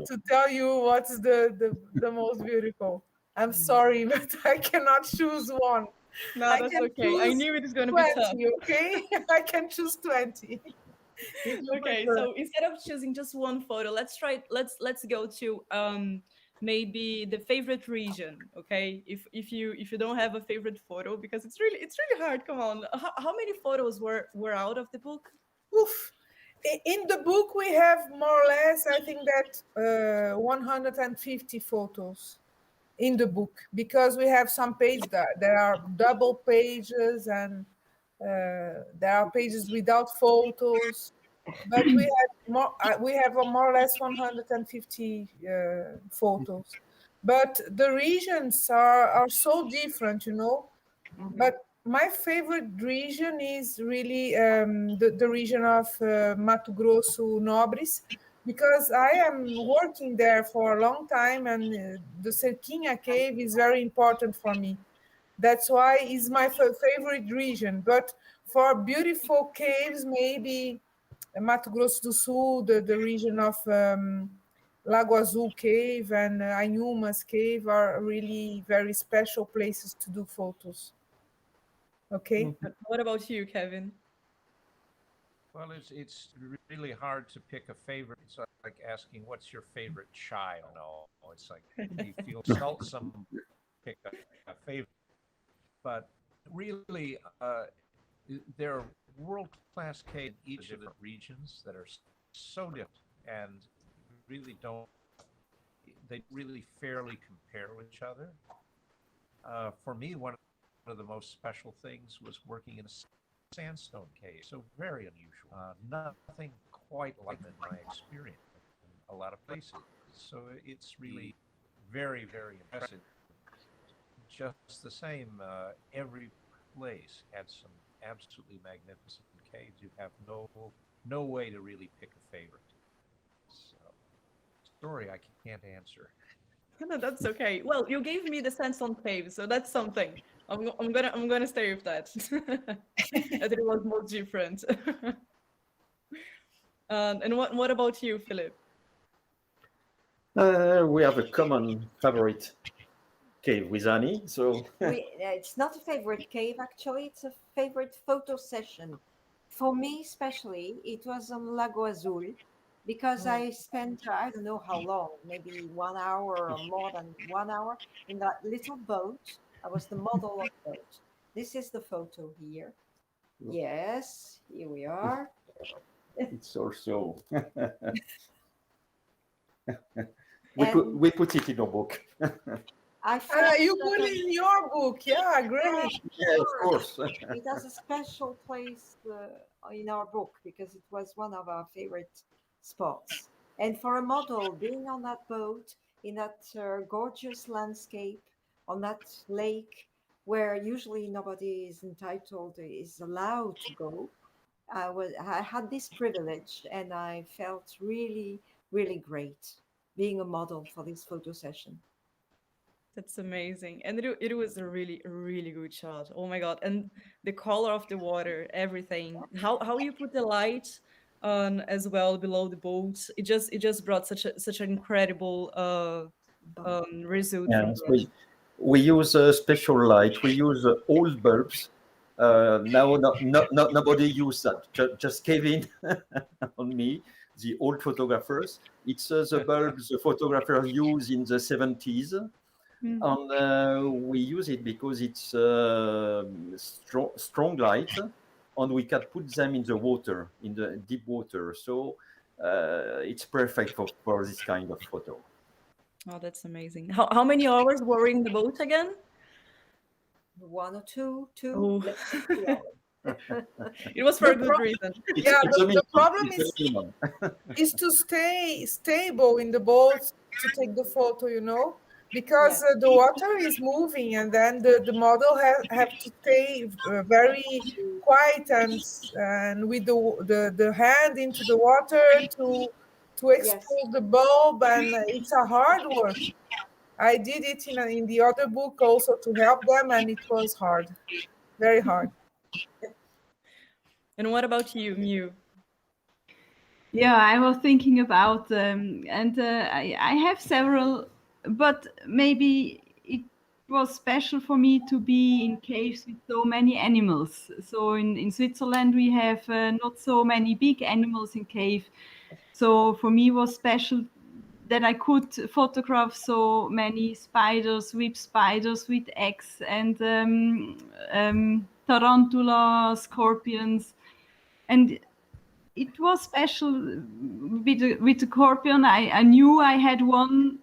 to tell you what's the most beautiful. I'm sorry, but I cannot choose one. No, that's okay. I knew it was going to be tough. Okay, I can choose 20. Okay, so instead of choosing just one photo, let's go to maybe the favorite region. Okay, if you don't have a favorite photo, because it's really hard. Come on, how many photos were out of the book? Oof. In the book we have more or less, I think that 150 photos in the book, because we have some pages that there are double pages and there are pages without photos, but we have more or less 150 photos. But the regions are so different, But my favorite region is really the region of Mato Grosso Nobres, because I am working there for a long time, and the Cerquinha cave is very important for me. That's why it's my favorite region. But for beautiful caves, maybe Mato Grosso do Sul, the region of Lago Azul Cave and Anhumas Cave are really very special places to do photos. Okay. What about you, Kevin? Well, it's really hard to pick a favorite. It's like asking, what's your favorite child? No, it's like you feel some pick a favorite. But really, there are world-class caves in each of the regions that are so different and really they really fairly compare with each other. For me, one of the most special things was working in a sandstone cave, so very unusual. Nothing quite like that in my experience in a lot of places. So it's really very, very impressive. Just the same, every place had some absolutely magnificent caves. You have no way to really pick a favorite. So, story I can't answer. No, that's okay. Well, you gave me the sandstone cave, so that's something. I'm gonna stay with that. That it was more different. And what about you, Philip? We have a common favorite cave with Annie, so it's not a favorite cave actually. It's a favorite photo session. For me, especially, it was on Lago Azul because I spent, I don't know how long, maybe 1 hour or more than 1 hour in that little boat. I was the model of the boat. This is the photo here. Yes, here we are. It's also we put it in our book. I felt You put it in your book. Yeah, great. Yeah, of course. it has a special place in our book because it was one of our favorite spots. And for a model, being on that boat in that gorgeous landscape on that lake where usually nobody is allowed to go, I had this privilege and I felt really, really great being a model for this photo session. That's amazing. And it was a really, really good shot. Oh my God. And the color of the water, everything. How you put the light on as well below the boat. It just brought such an incredible result Yeah, from we use a special light. We use old bulbs. Now nobody use that. Just Kevin on me, the old photographers. It's the bulbs the photographers use in the 70s. And we use it because it's strong light, and we can put them in the water, in the deep water. So it's perfect for this kind of photo. Oh, that's amazing. How many hours were in the boat again? 1 or 2. Oh. It was for a good reason. Yeah, the problem is to stay stable in the boat to take the photo, you know, because the water is moving, and then the model have to stay very quiet and with the hand into the water to expose the bulb, and it's a hard work. I did it in the other book also to help them, and it was hard, very hard. And what about you, Miu? Yeah, I was thinking about, I have several, but maybe it was special for me to be in caves with so many animals. So in Switzerland, we have not so many big animals in cave. So for me, it was special that I could photograph so many spiders, whip spiders with eggs, and tarantula, scorpions. And it was special with the scorpion. I knew I had one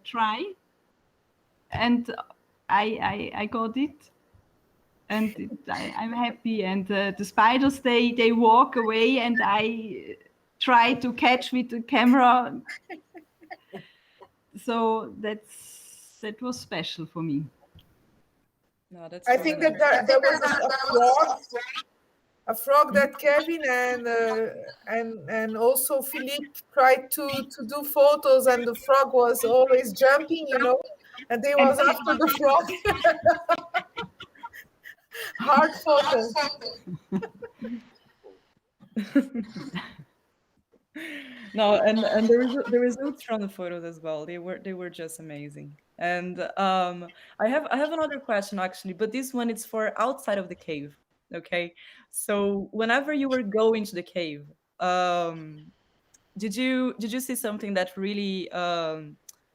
try, and I got it, and I'm happy. And the spiders they walk away, and I try to catch with the camera. So that was special for me. No, that's. I think that there was a frog that Kevin and also Philippe tried to do photos, and the frog was always jumping, you know, and they was after the frog. Hard photos. No, and the results from the photos as well. They were just amazing. And I have another question actually, but this one is for outside of the cave. Okay, so whenever you were going to the cave, did you see something that really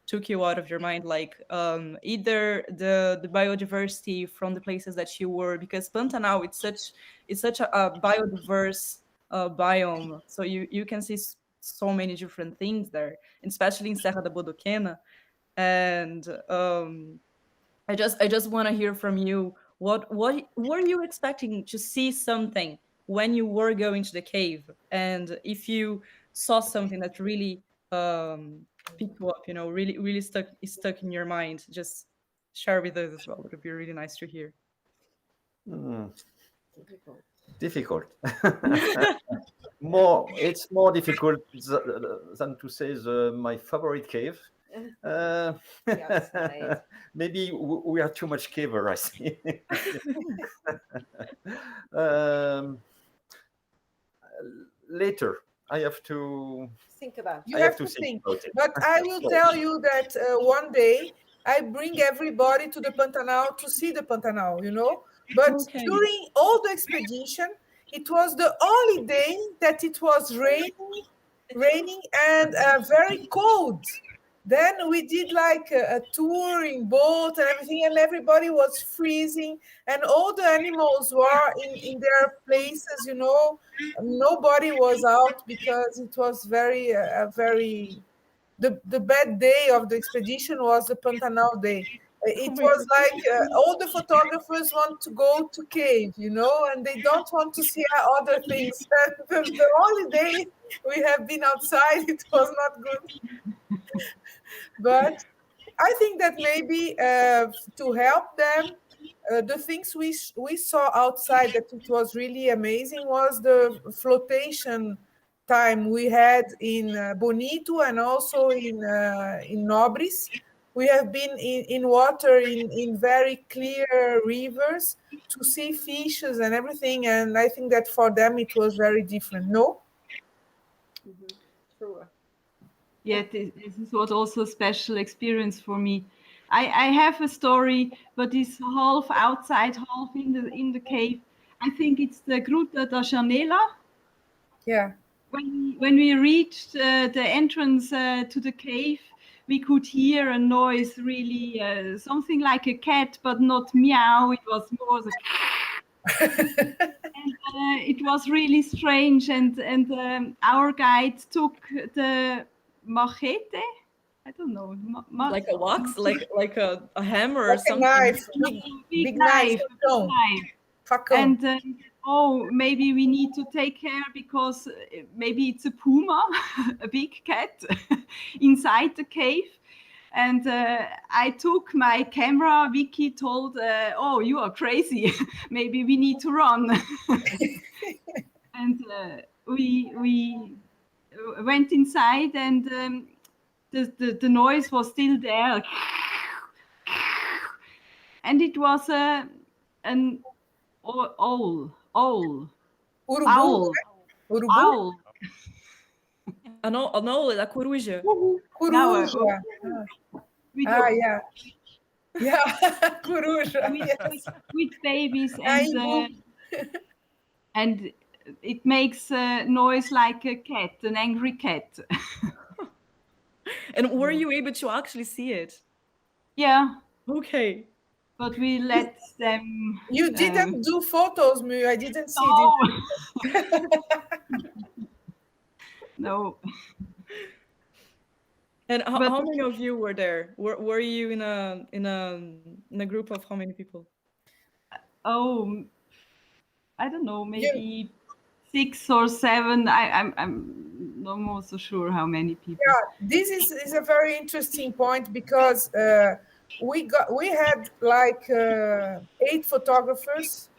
took you out of your mind, like either the biodiversity from the places that you were, because Pantanal it's such a biodiverse biome, so you can see so many different things there, especially in Serra da Bodoquena. And I just want to hear from you. What were you expecting to see something when you were going to the cave? And if you saw something that really picked you up, you know, really stuck in your mind, just share with us as well. It would be really nice to hear. Difficult. It's more difficult than to say my favorite cave. Maybe we are too much caver, I see. Later, I have to think about it. You have to think. But I will tell you that one day I bring everybody to the Pantanal to see the Pantanal, you know. But during all the expedition, it was the only day that it was raining and very cold. Then we did like a tour in boat and everything, and everybody was freezing, and all the animals were in their places, you know. Nobody was out because it was very the bad day of the expedition was the Pantanal day. It was like all the photographers want to go to cave, you know, and they don't want to see other things. The only day we have been outside, it was not good. But I think that maybe to help them, the things we saw outside that it was really amazing was the flotation time we had in Bonito and also in Nobres. We have been in water in very clear rivers to see fishes and everything, and I think that for them it was very different. No? Sure. Yeah, this was also a special experience for me. I have a story, but it's half outside, half in the cave. I think it's the Gruta da Janela. Yeah. When we reached the entrance to the cave, we could hear a noise, really something like a cat, but not meow. It was more and it was really strange. And our guide took the machete. I don't know, like a wax, like a hammer or like something. A knife, big knife. And oh, maybe we need to take care because maybe it's a puma, a big cat inside the cave. And I took my camera. Vicky told, "Oh, you are crazy. Maybe we need to run." And we went inside, and the noise was still there, and it was an owl. Urubu, Owl. Urubu? Owl. An owl, a coruja. Coruja. With yeah. Yeah, coruja. Yes. With babies, and it makes a noise like a cat, an angry cat. And were you able to actually see it? Yeah. Okay. But we let them. You didn't do photos, Mu. I didn't see it. No. And how many of you were there? Were you in a group of how many people? Oh, I don't know, maybe 6 or 7. I'm not so sure how many people. Yeah, this is a very interesting point because we had like 8 photographers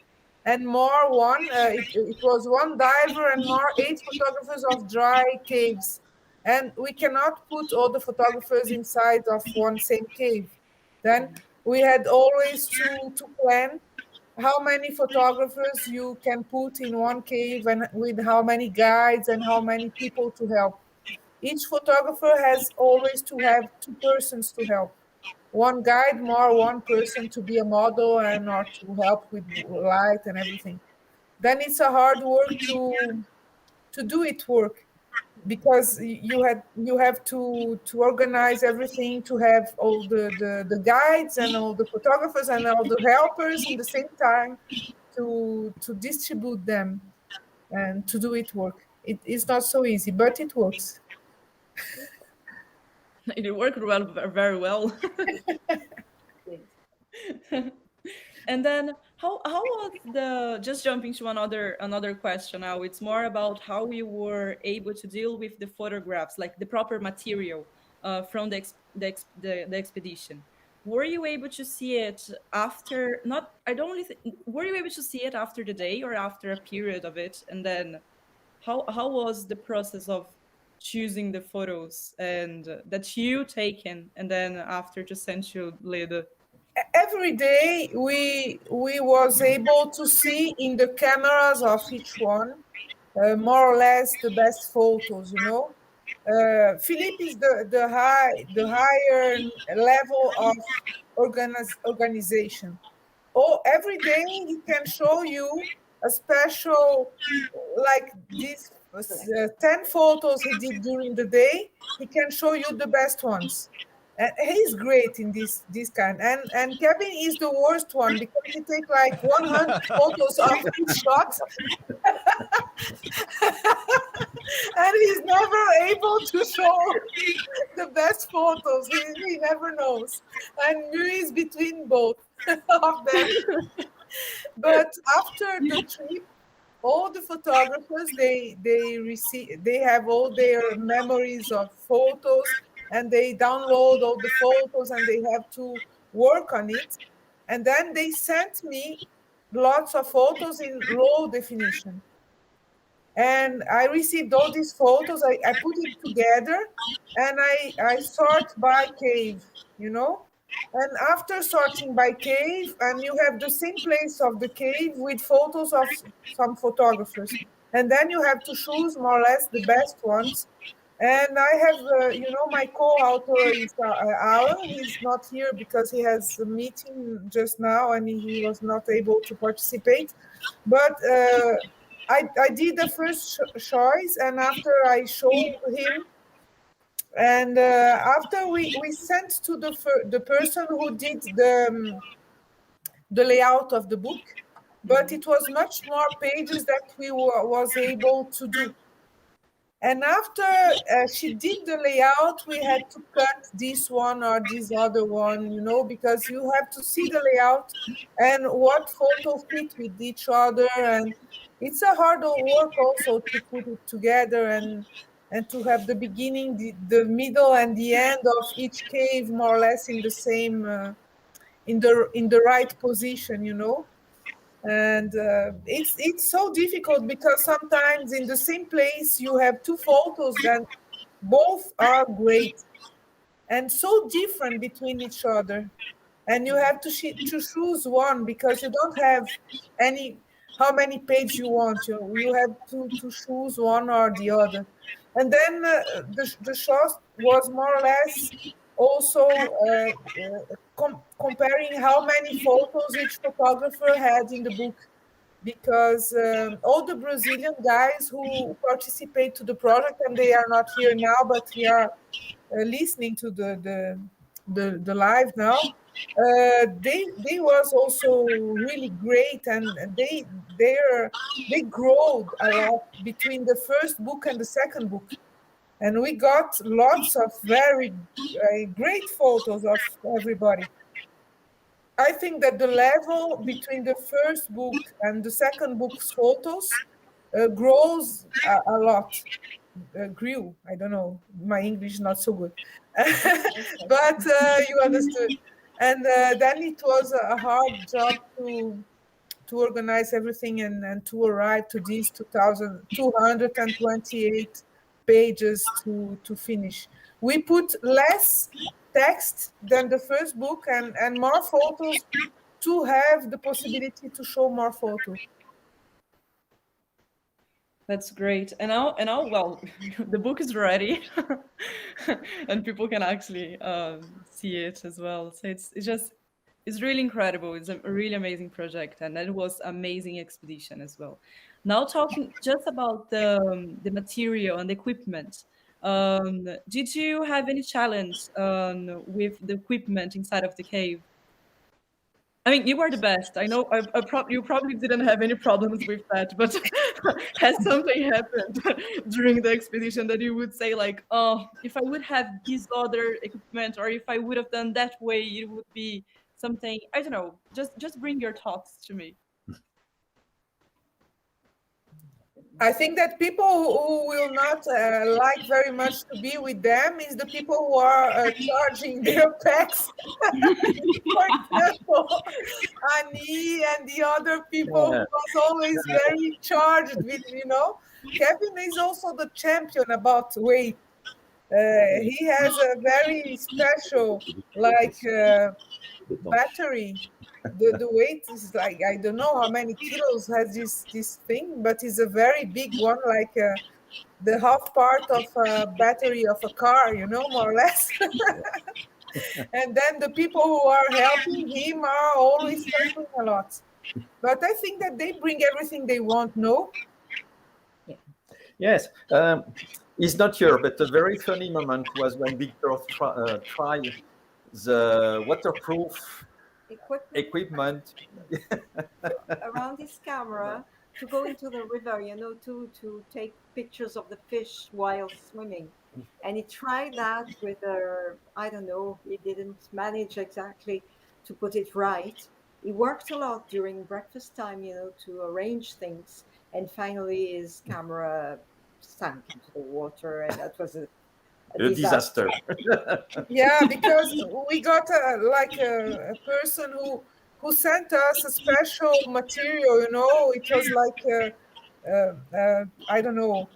and more it was 1 diver and more 8 photographers of dry caves, and we cannot put all the photographers inside of one same cave. Then we had always to plan how many photographers you can put in one cave and with how many guides and how many people to help. Each photographer has always to have 2 persons to help. 1 guide, more 1 person to be a model and or to help with light and everything. Then it's a hard work to do it work, because you have to organize everything, to have all the guides and all the photographers and all the helpers at the same time to distribute them and to do it work. It is not so easy, but it works. It worked very well. And then how was just jumping to another question now, it's more about how you were able to deal with the photographs, like the proper material from the expedition. Were you able to see it after, were you able to see it after the day or after a period of it? And then how was the process of choosing the photos and that you taken and then after to send to Leda? Every day we was able to see in the cameras of each one more or less the best photos, you know. Philippe is the higher level of organization. Every day he can show you a special, like these 10 photos he did during the day, he can show you the best ones. And he's great in this kind. And Kevin is the worst one because he takes like 100 photos of each shot. And he's never able to show the best photos. He never knows. And Mu is between both of them. But after the trip, all the photographers, they have all their memories of photos, and they download all the photos and they have to work on it. And then they sent me lots of photos in low definition. And I received all these photos, I put it together, and I sort by cave, you know? And after sorting by cave, and you have the same place of the cave with photos of some photographers. And then you have to choose more or less the best ones. And I have, my co-author is Alan. He's not here because he has a meeting just now and he was not able to participate. But I did the first choice, and after I showed him, and after we sent to the person who did the layout of the book, but it was much more pages that we was able to do. And after she did the layout, we had to cut this one or this other one, because you have to see the layout and what photo fit with each other. And it's a hard work also to put it together and to have the beginning, the middle, and the end of each cave more or less in the same, in the right position, And it's so difficult because sometimes in the same place you have two photos and both are great and so different between each other. And you have to choose one because you don't have how many pages you want. You have to choose one or the other. And then the shot was more or less also comparing how many photos each photographer had in the book, because all the Brazilian guys who participate to the project, and they are not here now, but we are listening to the live now, they was also really great, and they growed a lot between the first book and the second book. And we got lots of very great photos of everybody. I think that the level between the first book and the second book's photos grows a lot. Grew. I don't know. My English is not so good. But you understood. And then it was a hard job to organize everything and to arrive to these 228 pages to finish. We put less text than the first book and more photos to have the possibility to show more photos. That's great. And now, well, the book is ready, and people can actually see it as well. So it's really incredible. It's a really amazing project, and it was amazing expedition as well. Now talking just about the material and the equipment. Did you have any challenge with the equipment inside of the cave? I mean, you were the best. I know you probably didn't have any problems with that, but has something happened during the expedition that you would say like, oh, if I would have this other equipment, or if I would have done that way, it would be something, I don't know, just bring your thoughts to me. I think that people who will not like very much to be with them is the people who are charging their packs. For example, Ani and the other people who was always very charged with, Kevin is also the champion about weight. He has a very special, battery. The weight is like, I don't know how many kilos has this thing, but it's a very big one, like the half part of a battery of a car, more or less. And then the people who are helping him are always helping a lot. But I think that they bring everything they want, no? Yes. It's not here, but a very funny moment was when Victor tried the waterproof equipment around his camera to go into the river, to take pictures of the fish while swimming. And he tried that with I don't know, he didn't manage exactly to put it right. He worked a lot during breakfast time, to arrange things. And finally his camera sank into the water, and that was a disaster. Yeah, because we got a person who sent us a special material, it was like I don't know,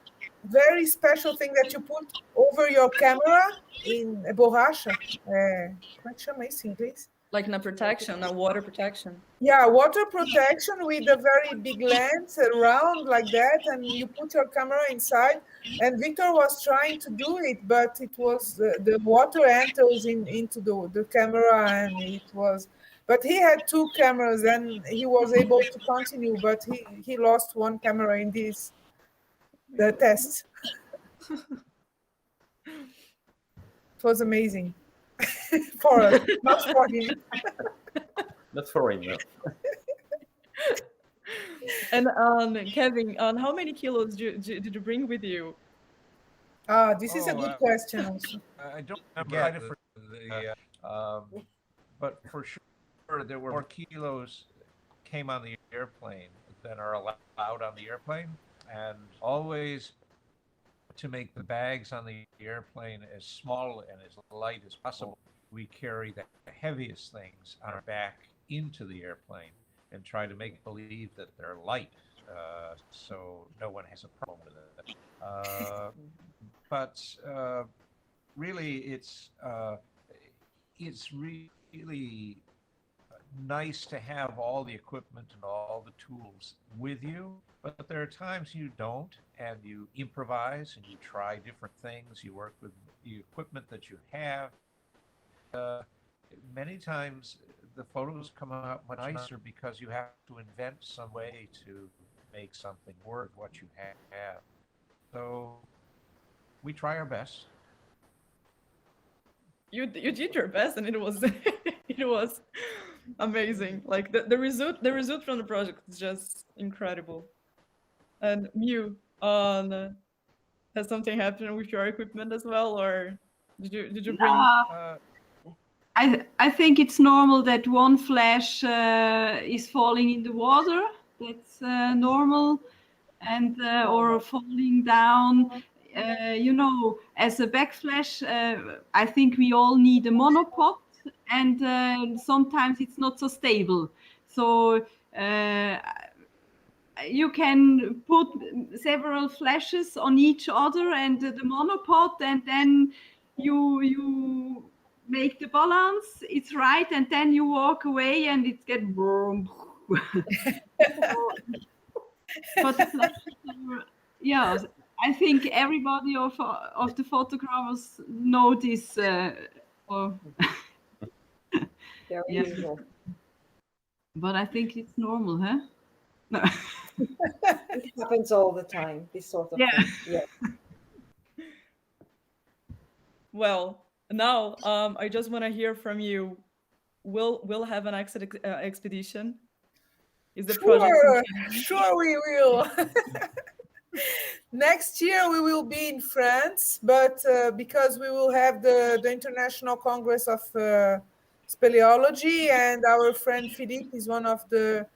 very special thing that you put over your camera in borracha. Como é que chama isso em inglês? Like a protection, a water protection. Yeah, water protection with a very big lens around like that, and you put your camera inside. And Victor was trying to do it, but it was the water enters into the camera, and it was. But he had 2 cameras, and he was able to continue. But he lost 1 camera in the test. It was amazing. For us, not for him. Not for him, no. And Kevin, how many kilos did you bring with you? This is a good question also. I don't remember but for sure there were more kilos came on the airplane than are allowed on the airplane, and always to make the bags on the airplane as small and as light as possible. We carry the heaviest things on our back into the airplane and try to make believe that they're light, so no one has a problem with it. But really, it's really nice to have all the equipment and all the tools with you, but there are times you don't, and you improvise and you try different things. You work with the equipment that you have. Many times the photos come out much nicer because you have to invent some way to make something work what you have. So we try our best. You did your best, and it was it was amazing. Like the result from the project is just incredible. And Mew, has something happened with your equipment as well, or did you bring? I think it's normal that one flash is falling in the water. That's normal, and or falling down. As a backflash, I think we all need a monopod, and sometimes it's not so stable. So you can put several flashes on each other and the monopod, and then you make the balance, it's right, and then you walk away and it gets boom. But the flashes are, yeah, I think everybody of the photographers know this. But I think it's normal, huh? No. It happens all the time, this sort of thing. Yeah. Well, now I just want to hear from you. We'll have an next expedition. Is the project? Sure, we will. Next year we will be in France, but because we will have the International Congress of Speleology, and our friend Philippe is one of the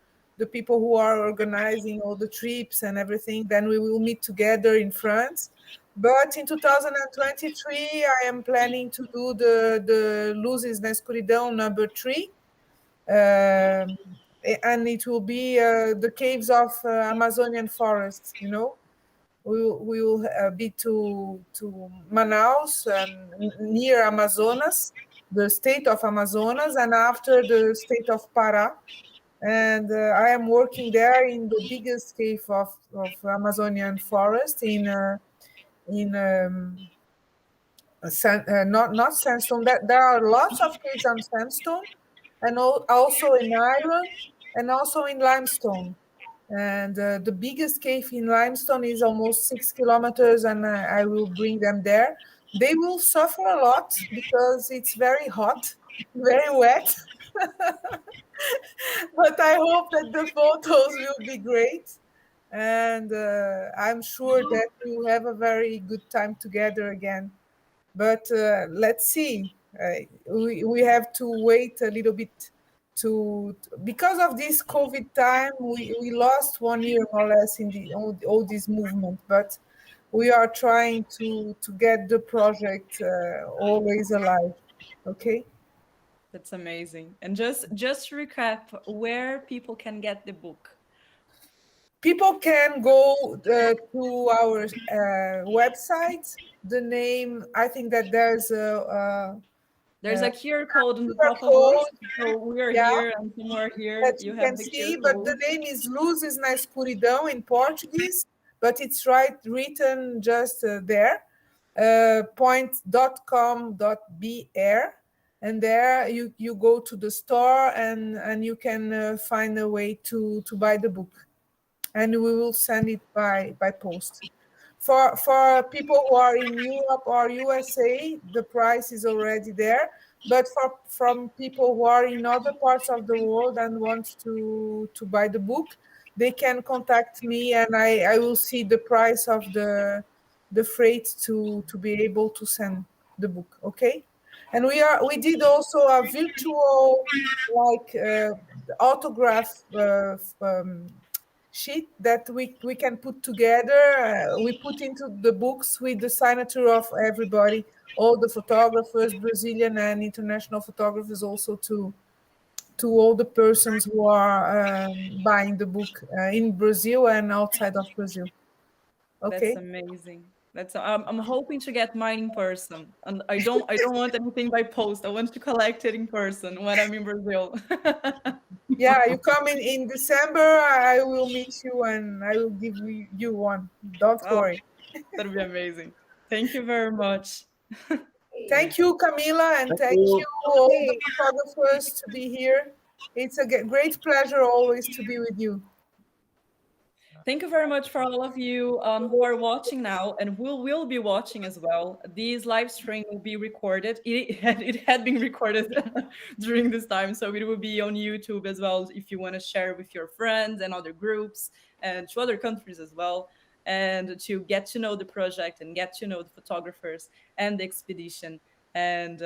people who are organizing all the trips and everything, then we will meet together in France. But in 2023, I am planning to do the Luzes na Escuridão #3. And it will be the caves of Amazonian forests, We will be to Manaus, near Amazonas, the state of Amazonas, and after the state of Pará. And I am working there in the biggest cave of Amazonian forest not sandstone. There are lots of caves on sandstone, and also in Ireland. and also in limestone. And the biggest cave in limestone is almost 6 kilometers, and I will bring them there. They will suffer a lot because it's very hot, very wet. But I hope that the photos will be great. And I'm sure that we will have a very good time together again. But let's see. We have to wait a little bit because of this COVID time, we lost 1 year more or less in all this movement. But we are trying to get the project always alive. Okay. That's amazing. And just to recap, where people can get the book. People can go to our website. The name, I think that there's a QR code on the top of it. So we are here and some are here. That you can see, but the name is Luzes na Escuridão in Portuguese, but it's written just there, point.com.br, and there you go to the store and you can find a way to buy the book, and we will send it by post. For people who are in Europe or USA, the price is already there. But from people who are in other parts of the world and want to buy the book, they can contact me, and I will see the price of the freight to be able to send the book. Okay, and we did also a virtual autograph sheet that we can put together. We put into the books with the signature of everybody, all the photographers, Brazilian and international photographers, also to all the persons who are buying the book in Brazil and outside of Brazil. Okay. That's amazing. I'm hoping to get mine in person, and I don't want anything by post. I want to collect it in person when I'm in Brazil. Yeah, you come in December. I will meet you and I will give you one. Don't worry. That'll be amazing. Thank you very much. Thank you, Camila, and thank you all the photographers to be here. It's a great pleasure always to be with you. Thank you very much for all of you who are watching now and who will be watching as well. This live stream will be recorded. It had been recorded during this time, so it will be on YouTube as well if you want to share with your friends and other groups and to other countries as well, and to get to know the project and get to know the photographers and the expedition. And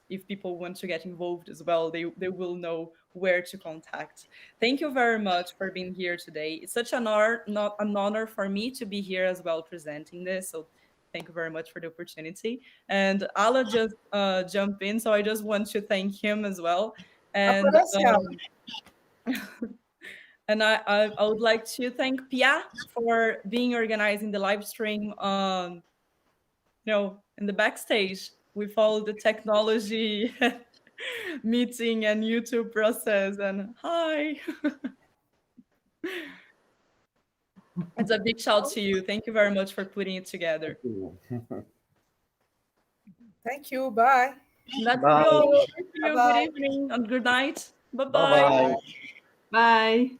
if people want to get involved as well, they will know where to contact. Thank you very much for being here today. It's such an honor for me to be here as well presenting this. So thank you very much for the opportunity. And Ala just jumped in, so I just want to thank him as well. And and I would like to thank Pia for being organizing the live stream in the backstage with all the technology meeting and YouTube process. And hi. It's a big shout to you. Thank you very much for putting it together. Thank you. Bye. Let's Bye. go. Bye. Good evening and good night. Bye-bye. Bye-bye. Bye.